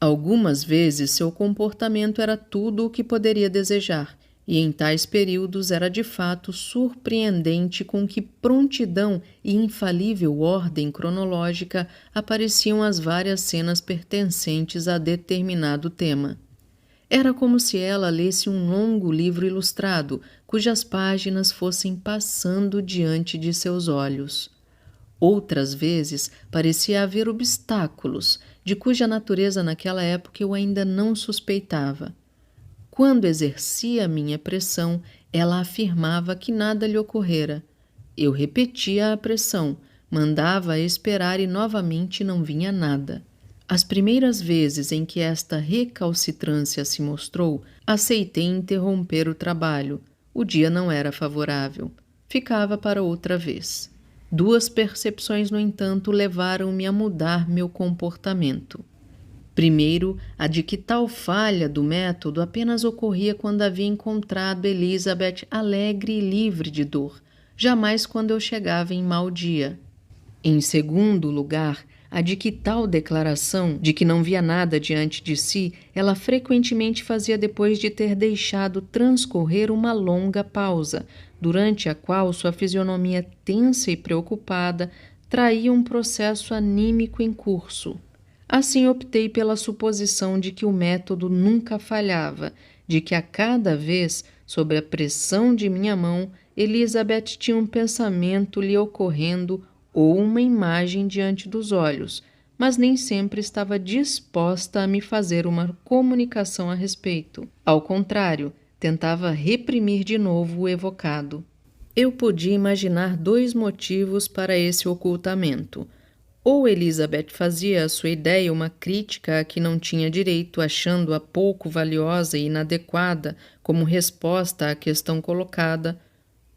[SPEAKER 1] Algumas vezes seu comportamento era tudo o que poderia desejar, e em tais períodos era de fato surpreendente com que prontidão e infalível ordem cronológica apareciam as várias cenas pertencentes a determinado tema. Era como se ela lesse um longo livro ilustrado, cujas páginas fossem passando diante de seus olhos. Outras vezes parecia haver obstáculos, de cuja natureza naquela época eu ainda não suspeitava. Quando exercia minha pressão, ela afirmava que nada lhe ocorrera. Eu repetia a pressão, mandava-a esperar e novamente não vinha nada. As primeiras vezes em que esta recalcitrância se mostrou, aceitei interromper o trabalho. O dia não era favorável. Ficava para outra vez. Duas percepções, no entanto, levaram-me a mudar meu comportamento. Primeiro, a de que tal falha do método apenas ocorria quando havia encontrado Elizabeth alegre e livre de dor, jamais quando eu chegava em mau dia. Em segundo lugar, a de que tal declaração, de que não via nada diante de si, ela frequentemente fazia depois de ter deixado transcorrer uma longa pausa, durante a qual sua fisionomia tensa e preocupada traía um processo anímico em curso. Assim optei pela suposição de que o método nunca falhava, de que a cada vez, sob a pressão de minha mão, Elizabeth tinha um pensamento lhe ocorrendo ou uma imagem diante dos olhos, mas nem sempre estava disposta a me fazer uma comunicação a respeito. Ao contrário, tentava reprimir de novo o evocado. Eu podia imaginar dois motivos para esse ocultamento. Ou Elizabeth fazia à sua ideia uma crítica a que não tinha direito, achando-a pouco valiosa e inadequada como resposta à questão colocada,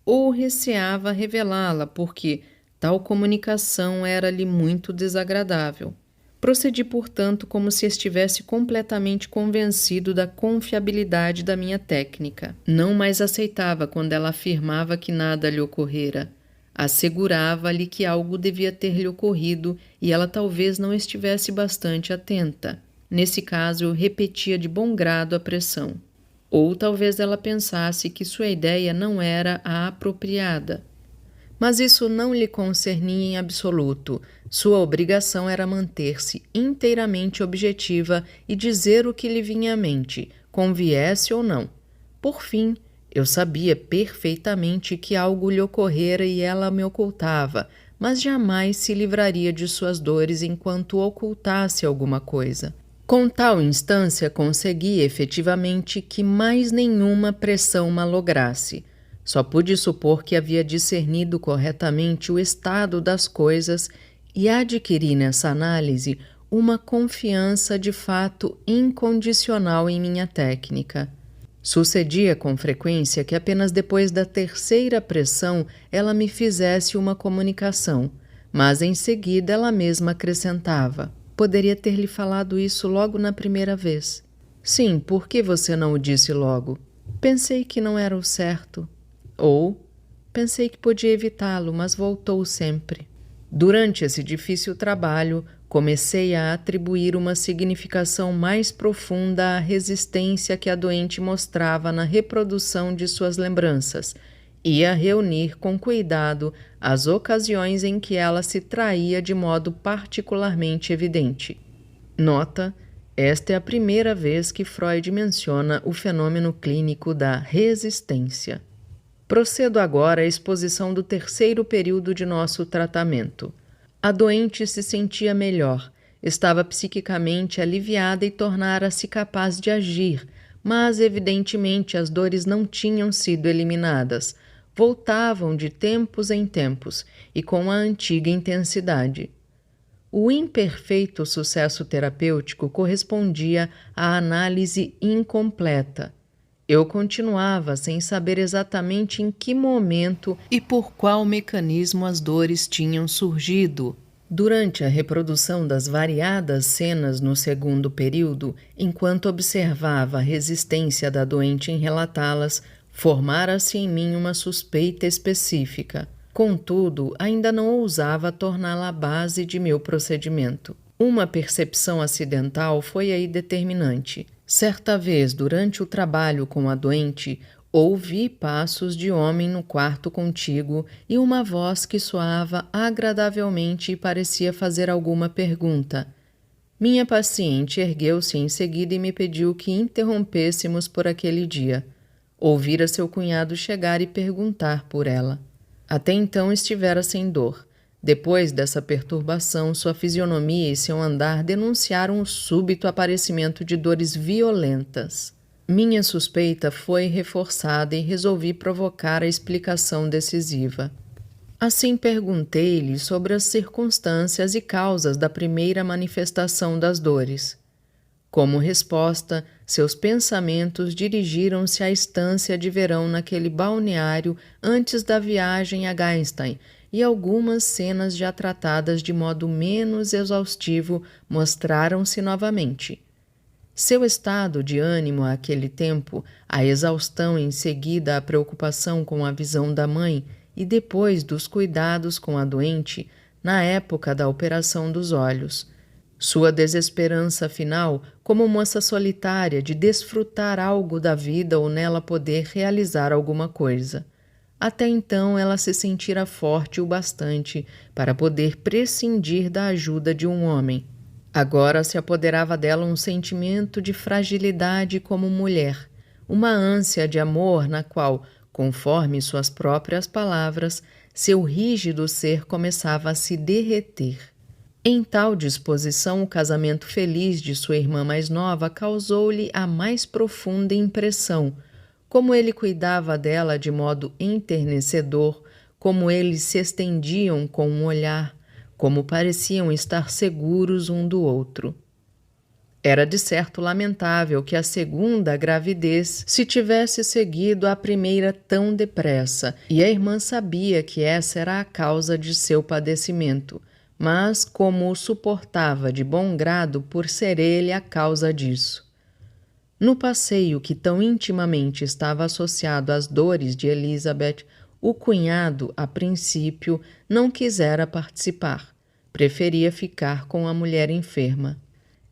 [SPEAKER 1] ou receava revelá-la porque tal comunicação era-lhe muito desagradável. Procedi, portanto, como se estivesse completamente convencido da confiabilidade da minha técnica. Não mais aceitava quando ela afirmava que nada lhe ocorrera. Assegurava-lhe que algo devia ter-lhe ocorrido e ela talvez não estivesse bastante atenta. Nesse caso, eu repetia de bom grado a pressão. Ou talvez ela pensasse que sua ideia não era a apropriada. Mas isso não lhe concernia em absoluto. Sua obrigação era manter-se inteiramente objetiva e dizer o que lhe vinha à mente, conviesse ou não. Por fim, eu sabia perfeitamente que algo lhe ocorrera e ela me ocultava, mas jamais se livraria de suas dores enquanto ocultasse alguma coisa. Com tal instância, consegui efetivamente que mais nenhuma pressão malograsse. Só pude supor que havia discernido corretamente o estado das coisas e adquiri nessa análise uma confiança de fato incondicional em minha técnica. Sucedia com frequência que apenas depois da terceira pressão ela me fizesse uma comunicação, mas em seguida ela mesma acrescentava: poderia ter-lhe falado isso logo na primeira vez. Sim, por que você não o disse logo? Pensei que não era o certo. Ou, pensei que podia evitá-lo, mas voltou sempre. Durante esse difícil trabalho, comecei a atribuir uma significação mais profunda à resistência que a doente mostrava na reprodução de suas lembranças e a reunir com cuidado as ocasiões em que ela se traía de modo particularmente evidente. Nota: esta é a primeira vez que Freud menciona o fenômeno clínico da resistência. Procedo agora à exposição do terceiro período de nosso tratamento. A doente se sentia melhor, estava psiquicamente aliviada e tornara-se capaz de agir, mas evidentemente as dores não tinham sido eliminadas, voltavam de tempos em tempos e com a antiga intensidade. O imperfeito sucesso terapêutico correspondia à análise incompleta. Eu continuava sem saber exatamente em que momento e por qual mecanismo as dores tinham surgido. Durante a reprodução das variadas cenas no segundo período, enquanto observava a resistência da doente em relatá-las, formara-se em mim uma suspeita específica. Contudo, ainda não ousava torná-la a base de meu procedimento. Uma percepção acidental foi aí determinante. Certa vez, durante o trabalho com a doente, ouvi passos de homem no quarto contíguo e uma voz que soava agradavelmente e parecia fazer alguma pergunta. Minha paciente ergueu-se em seguida e me pediu que interrompêssemos por aquele dia. Ouvira seu cunhado chegar e perguntar por ela. Até então estivera sem dor. Depois dessa perturbação, sua fisionomia e seu andar denunciaram o súbito aparecimento de dores violentas. Minha suspeita foi reforçada e resolvi provocar a explicação decisiva. Assim perguntei-lhe sobre as circunstâncias e causas da primeira manifestação das dores. Como resposta, seus pensamentos dirigiram-se à estância de verão naquele balneário antes da viagem a Gastein, e algumas cenas já tratadas de modo menos exaustivo mostraram-se novamente. Seu estado de ânimo àquele tempo, a exaustão em seguida à preocupação com a visão da mãe e depois dos cuidados com a doente, na época da operação dos olhos. Sua desesperança final, como moça solitária, de desfrutar algo da vida ou nela poder realizar alguma coisa. Até então ela se sentira forte o bastante para poder prescindir da ajuda de um homem. Agora se apoderava dela um sentimento de fragilidade como mulher, uma ânsia de amor na qual, conforme suas próprias palavras, seu rígido ser começava a se derreter. Em tal disposição, o casamento feliz de sua irmã mais nova causou-lhe a mais profunda impressão. Como ele cuidava dela de modo enternecedor, como eles se estendiam com um olhar, como pareciam estar seguros um do outro. Era de certo lamentável que a segunda gravidez se tivesse seguido a primeira tão depressa, e a irmã sabia que essa era a causa de seu padecimento, mas como o suportava de bom grado por ser ele a causa disso. No passeio que tão intimamente estava associado às dores de Elizabeth, o cunhado, a princípio, não quisera participar, preferia ficar com a mulher enferma.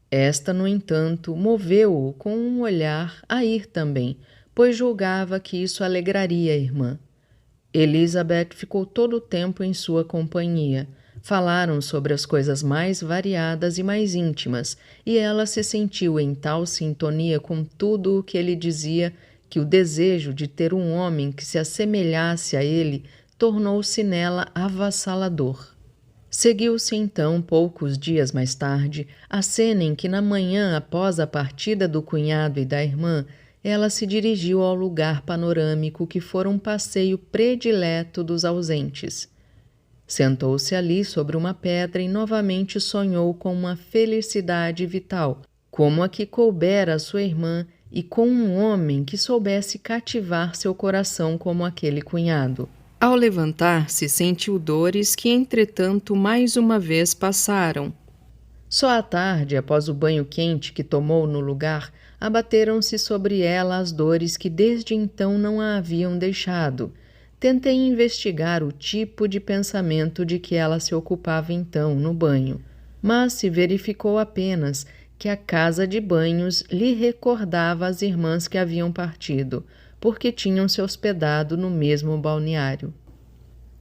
[SPEAKER 1] Esta, no entanto, moveu-o com um olhar a ir também, pois julgava que isso alegraria a irmã. Elizabeth ficou todo o tempo em sua companhia. Falaram sobre as coisas mais variadas e mais íntimas, e ela se sentiu em tal sintonia com tudo o que ele dizia que o desejo de ter um homem que se assemelhasse a ele tornou-se nela avassalador. Seguiu-se então, poucos dias mais tarde, a cena em que na manhã após a partida do cunhado e da irmã, ela se dirigiu ao lugar panorâmico que fora um passeio predileto dos ausentes. Sentou-se ali sobre uma pedra e novamente sonhou com uma felicidade vital, como a que coubera a sua irmã e com um homem que soubesse cativar seu coração como aquele cunhado. Ao levantar-se, sentiu dores que, entretanto, mais uma vez passaram. Só à tarde, após o banho quente que tomou no lugar, abateram-se sobre ela as dores que desde então não a haviam deixado. Tentei investigar o tipo de pensamento de que ela se ocupava então no banho, mas se verificou apenas que a casa de banhos lhe recordava as irmãs que haviam partido, porque tinham se hospedado no mesmo balneário.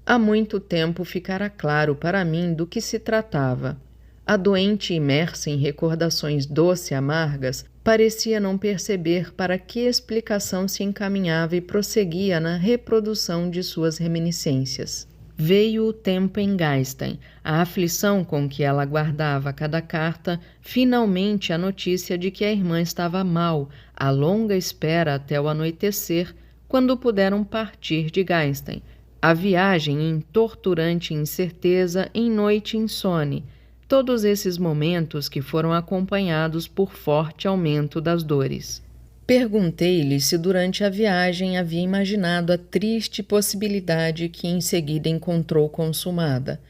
[SPEAKER 1] Há muito tempo ficara claro para mim do que se tratava. A doente, imersa em recordações doce e amargas, parecia não perceber para que explicação se encaminhava e prosseguia na reprodução de suas reminiscências. Veio o tempo em Gastein, a aflição com que ela guardava cada carta, finalmente a notícia de que a irmã estava mal, a longa espera até o anoitecer, quando puderam partir de Gastein. A viagem em torturante incerteza, em noite insone, todos esses momentos que foram acompanhados por forte aumento das dores. Perguntei-lhe se durante a viagem havia imaginado a triste possibilidade que em seguida encontrou consumada.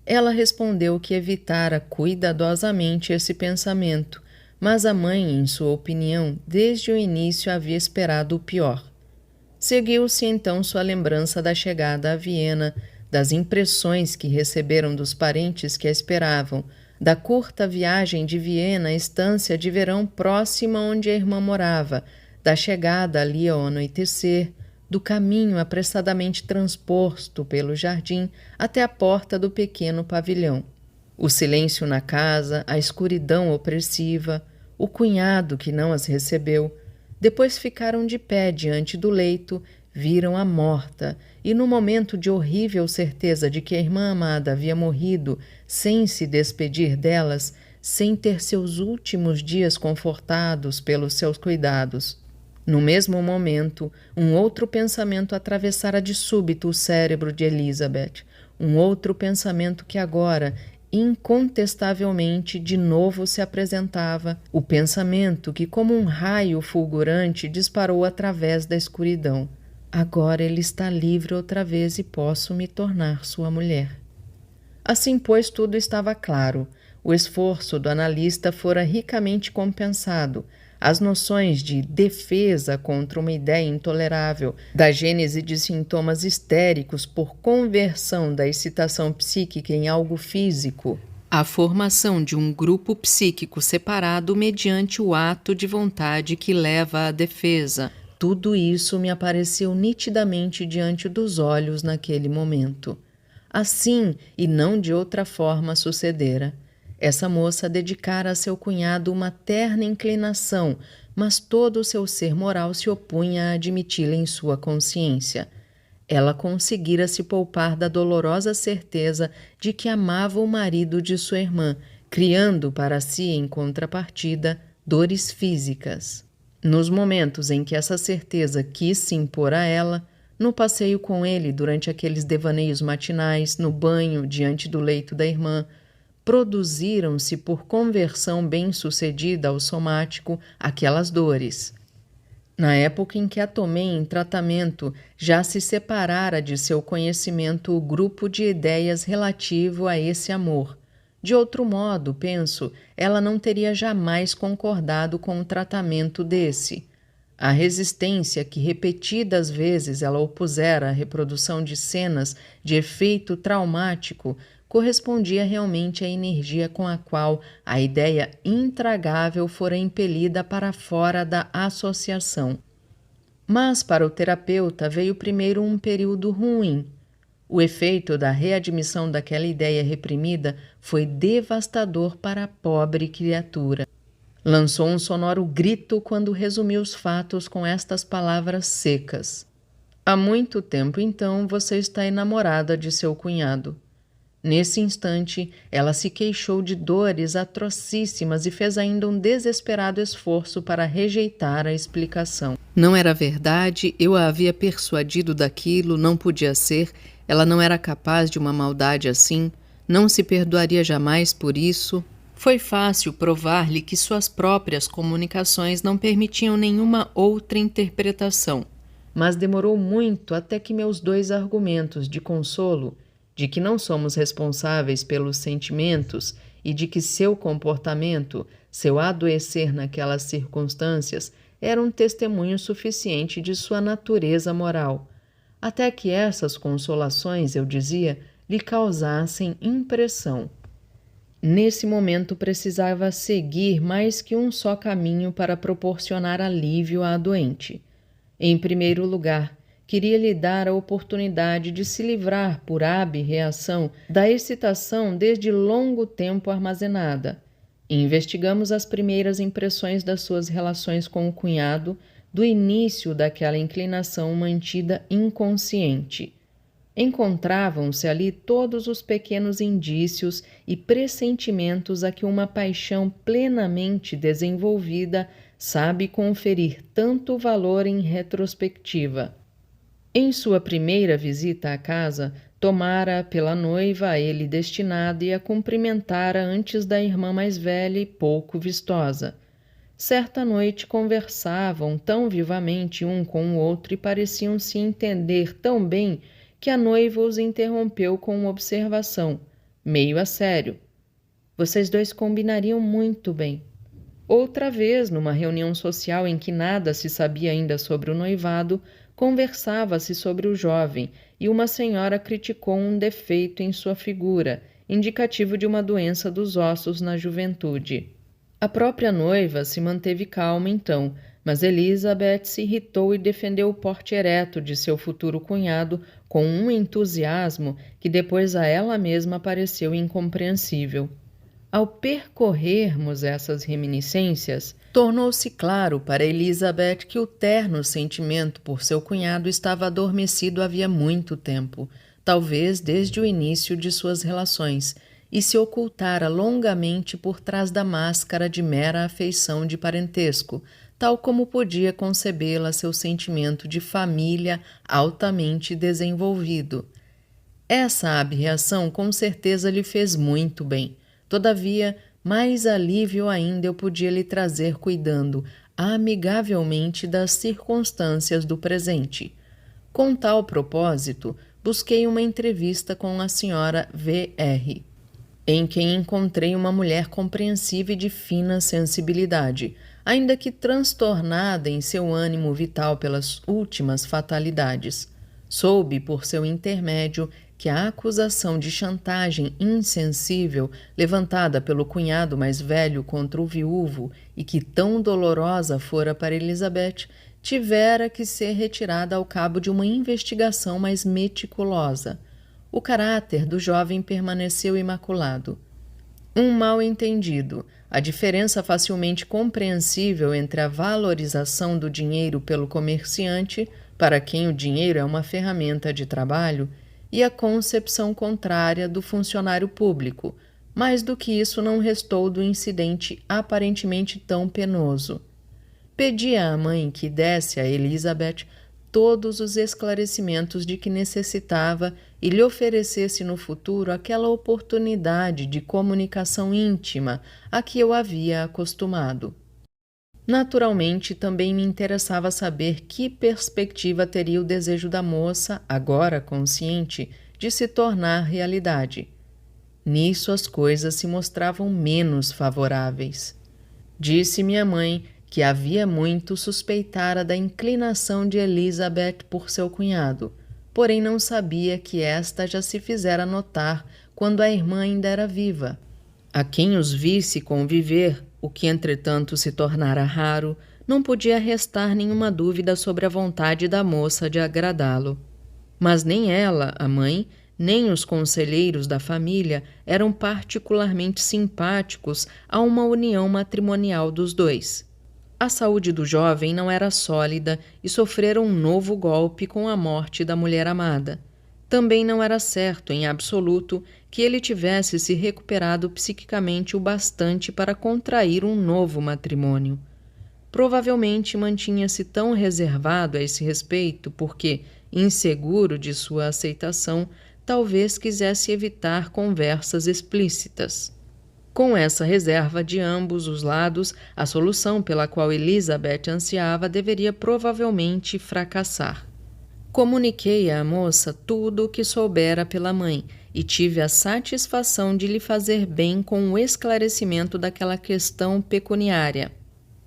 [SPEAKER 1] Ela respondeu que evitara cuidadosamente esse pensamento, mas a mãe, em sua opinião, desde o início havia esperado o pior. Seguiu-se então sua lembrança da chegada a Viena, das impressões que receberam dos parentes que a esperavam, da curta viagem de Viena à estância de verão próxima onde a irmã morava, da chegada ali ao anoitecer, do caminho apressadamente transposto pelo jardim até a porta do pequeno pavilhão. O silêncio na casa, a escuridão opressiva, o cunhado que não as recebeu. Depois ficaram de pé diante do leito, viram a morta, e no momento de horrível certeza de que a irmã amada havia morrido sem se despedir delas, sem ter seus últimos dias confortados pelos seus cuidados. No mesmo momento, um outro pensamento atravessara de súbito o cérebro de Elizabeth, um outro pensamento que agora, incontestavelmente, de novo se apresentava, o pensamento que, como um raio fulgurante, disparou através da escuridão. Agora ele está livre outra vez e posso me tornar sua mulher. Assim, pois, tudo estava claro. O esforço do analista fora ricamente compensado. As noções de defesa contra uma ideia intolerável, da gênese de sintomas histéricos por conversão da excitação psíquica em algo físico, a formação de um grupo psíquico separado mediante o ato de vontade que leva à defesa. Tudo isso me apareceu nitidamente diante dos olhos naquele momento. Assim, e não de outra forma, sucedera. Essa moça dedicara a seu cunhado uma terna inclinação, mas todo o seu ser moral se opunha a admiti-la em sua consciência. Ela conseguira se poupar da dolorosa certeza de que amava o marido de sua irmã, criando para si, em contrapartida, dores físicas. Nos momentos em que essa certeza quis se impor a ela, no passeio com ele durante aqueles devaneios matinais, no banho diante do leito da irmã, produziram-se por conversão bem-sucedida ao somático aquelas dores. Na época em que a tomei em tratamento, já se separara de seu conhecimento o grupo de ideias relativo a esse amor. De outro modo, penso, ela não teria jamais concordado com o tratamento desse. A resistência que repetidas vezes ela opusera à reprodução de cenas de efeito traumático correspondia realmente à energia com a qual a ideia intragável fora impelida para fora da associação. Mas para o terapeuta veio primeiro um período ruim. O efeito da readmissão daquela ideia reprimida foi devastador para a pobre criatura. Lançou um sonoro grito quando resumiu os fatos com estas palavras secas. Há muito tempo, então, você está enamorada de seu cunhado. Nesse instante, ela se queixou de dores atrocíssimas e fez ainda um desesperado esforço para rejeitar a explicação. Não era verdade, eu a havia persuadido daquilo, não podia ser, ela não era capaz de uma maldade assim, não se perdoaria jamais por isso. Foi fácil provar-lhe que suas próprias comunicações não permitiam nenhuma outra interpretação, mas demorou muito até que meus dois argumentos de consolo, de que não somos responsáveis pelos sentimentos e de que seu comportamento, seu adoecer naquelas circunstâncias, era um testemunho suficiente de sua natureza moral, até que essas consolações, eu dizia, lhe causassem impressão. Nesse momento precisava seguir mais que um só caminho para proporcionar alívio à doente. Em primeiro lugar, queria lhe dar a oportunidade de se livrar por ab-reação da excitação desde longo tempo armazenada. Investigamos as primeiras impressões das suas relações com o cunhado, do início daquela inclinação mantida inconsciente. Encontravam-se ali todos os pequenos indícios e pressentimentos a que uma paixão plenamente desenvolvida sabe conferir tanto valor em retrospectiva. Em sua primeira visita à casa, tomara pela noiva a ele destinada e a cumprimentara antes da irmã mais velha e pouco vistosa. Certa noite conversavam tão vivamente um com o outro e pareciam se entender tão bem que a noiva os interrompeu com uma observação, meio a sério. Vocês dois combinariam muito bem. Outra vez, numa reunião social em que nada se sabia ainda sobre o noivado, conversava-se sobre o jovem e uma senhora criticou um defeito em sua figura, indicativo de uma doença dos ossos na juventude. A própria noiva se manteve calma então, mas Elizabeth se irritou e defendeu o porte ereto de seu futuro cunhado com um entusiasmo que depois a ela mesma pareceu incompreensível. Ao percorrermos essas reminiscências, tornou-se claro para Elizabeth que o terno sentimento por seu cunhado estava adormecido havia muito tempo, talvez desde o início de suas relações, e se ocultara longamente por trás da máscara de mera afeição de parentesco, tal como podia concebê-la seu sentimento de família altamente desenvolvido. Essa ab-reação com certeza lhe fez muito bem. Todavia, mais alívio ainda eu podia lhe trazer cuidando amigavelmente das circunstâncias do presente. Com tal propósito, busquei uma entrevista com a senhora V.R., em quem encontrei uma mulher compreensiva e de fina sensibilidade, ainda que transtornada em seu ânimo vital pelas últimas fatalidades. Soube, por seu intermédio, que a acusação de chantagem insensível levantada pelo cunhado mais velho contra o viúvo e que tão dolorosa fora para Elizabeth, tivera que ser retirada ao cabo de uma investigação mais meticulosa. O caráter do jovem permaneceu imaculado. Um mal-entendido, a diferença facilmente compreensível entre a valorização do dinheiro pelo comerciante, para quem o dinheiro é uma ferramenta de trabalho, e a concepção contrária do funcionário público. Mais do que isso não restou do incidente aparentemente tão penoso. Pedi à mãe que desse a Elizabeth todos os esclarecimentos de que necessitava e lhe oferecesse no futuro aquela oportunidade de comunicação íntima a que eu havia acostumado. Naturalmente, também me interessava saber que perspectiva teria o desejo da moça, agora consciente, de se tornar realidade. Nisso as coisas se mostravam menos favoráveis. Disse minha mãe que havia muito suspeitara da inclinação de Elizabeth por seu cunhado, porém não sabia que esta já se fizera notar quando a irmã ainda era viva. A quem os visse conviver, o que entretanto se tornara raro, não podia restar nenhuma dúvida sobre a vontade da moça de agradá-lo. Mas nem ela, a mãe, nem os conselheiros da família eram particularmente simpáticos a uma união matrimonial dos dois. A saúde do jovem não era sólida e sofrera um novo golpe com a morte da mulher amada. Também não era certo, em absoluto, que ele tivesse se recuperado psiquicamente o bastante para contrair um novo matrimônio. Provavelmente mantinha-se tão reservado a esse respeito porque, inseguro de sua aceitação, talvez quisesse evitar conversas explícitas. Com essa reserva de ambos os lados, a solução pela qual Elizabeth ansiava deveria provavelmente fracassar. Comuniquei à moça tudo o que soubera pela mãe e tive a satisfação de lhe fazer bem com o esclarecimento daquela questão pecuniária.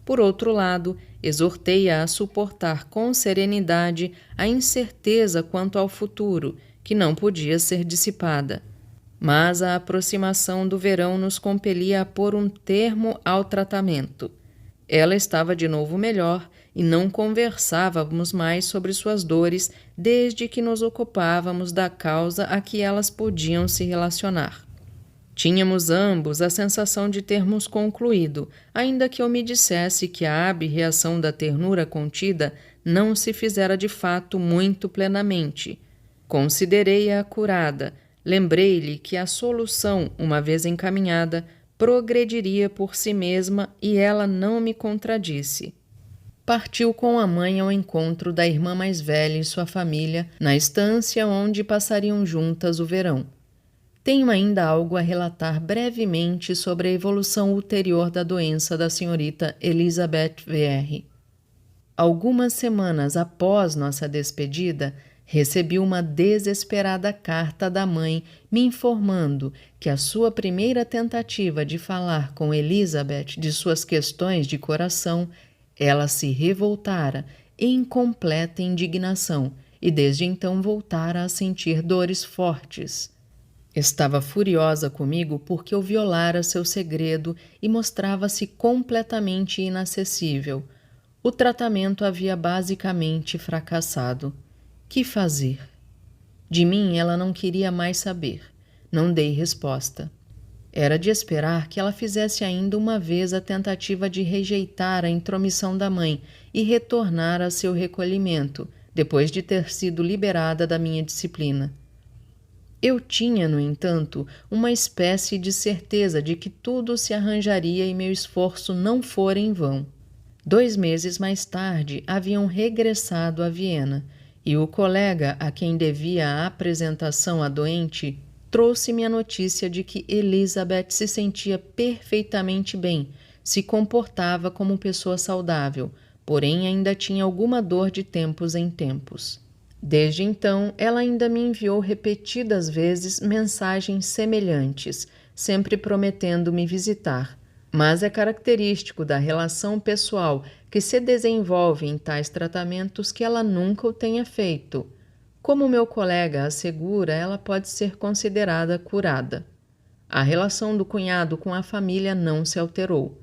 [SPEAKER 1] Por outro lado, exortei-a a suportar com serenidade a incerteza quanto ao futuro, que não podia ser dissipada. Mas a aproximação do verão nos compelia a pôr um termo ao tratamento. Ela estava de novo melhor e não conversávamos mais sobre suas dores desde que nos ocupávamos da causa a que elas podiam se relacionar. Tínhamos ambos a sensação de termos concluído, ainda que eu me dissesse que a abreação da ternura contida não se fizera de fato muito plenamente. Considerei-a curada. Lembrei-lhe que a solução, uma vez encaminhada, progrediria por si mesma e ela não me contradisse. Partiu com a mãe ao encontro da irmã mais velha e sua família, na estância onde passariam juntas o verão. Tenho ainda algo a relatar brevemente sobre a evolução ulterior da doença da senhorita Elizabeth VR. Algumas semanas após nossa despedida, recebi uma desesperada carta da mãe me informando que a sua primeira tentativa de falar com Elizabeth de suas questões de coração, ela se revoltara em completa indignação e desde então voltara a sentir dores fortes. Estava furiosa comigo porque eu violara seu segredo e mostrava-se completamente inacessível. O tratamento havia basicamente fracassado. Que fazer? De mim ela não queria mais saber. Não dei resposta. Era de esperar que ela fizesse ainda uma vez a tentativa de rejeitar a intromissão da mãe e retornar a seu recolhimento, depois de ter sido liberada da minha disciplina. Eu tinha, no entanto, uma espécie de certeza de que tudo se arranjaria e meu esforço não fora em vão. 2 meses mais tarde, haviam regressado a Viena, e o colega a quem devia a apresentação à doente trouxe-me a notícia de que Elizabeth se sentia perfeitamente bem, se comportava como pessoa saudável, porém ainda tinha alguma dor de tempos em tempos. Desde então, ela ainda me enviou repetidas vezes mensagens semelhantes, sempre prometendo me visitar. Mas é característico da relação pessoal que se desenvolve em tais tratamentos que ela nunca o tenha feito. Como meu colega assegura, ela pode ser considerada curada. A relação do cunhado com a família não se alterou.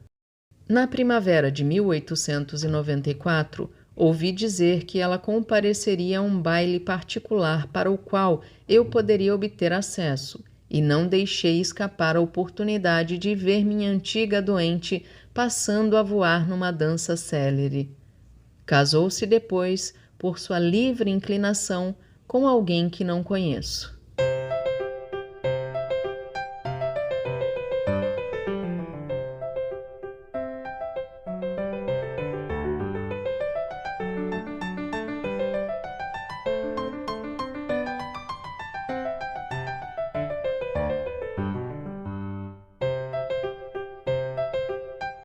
[SPEAKER 1] Na primavera de 1894, ouvi dizer que ela compareceria a um baile particular para o qual eu poderia obter acesso, e não deixei escapar a oportunidade de ver minha antiga doente passando a voar numa dança célere. Casou-se depois, por sua livre inclinação, com alguém que não conheço.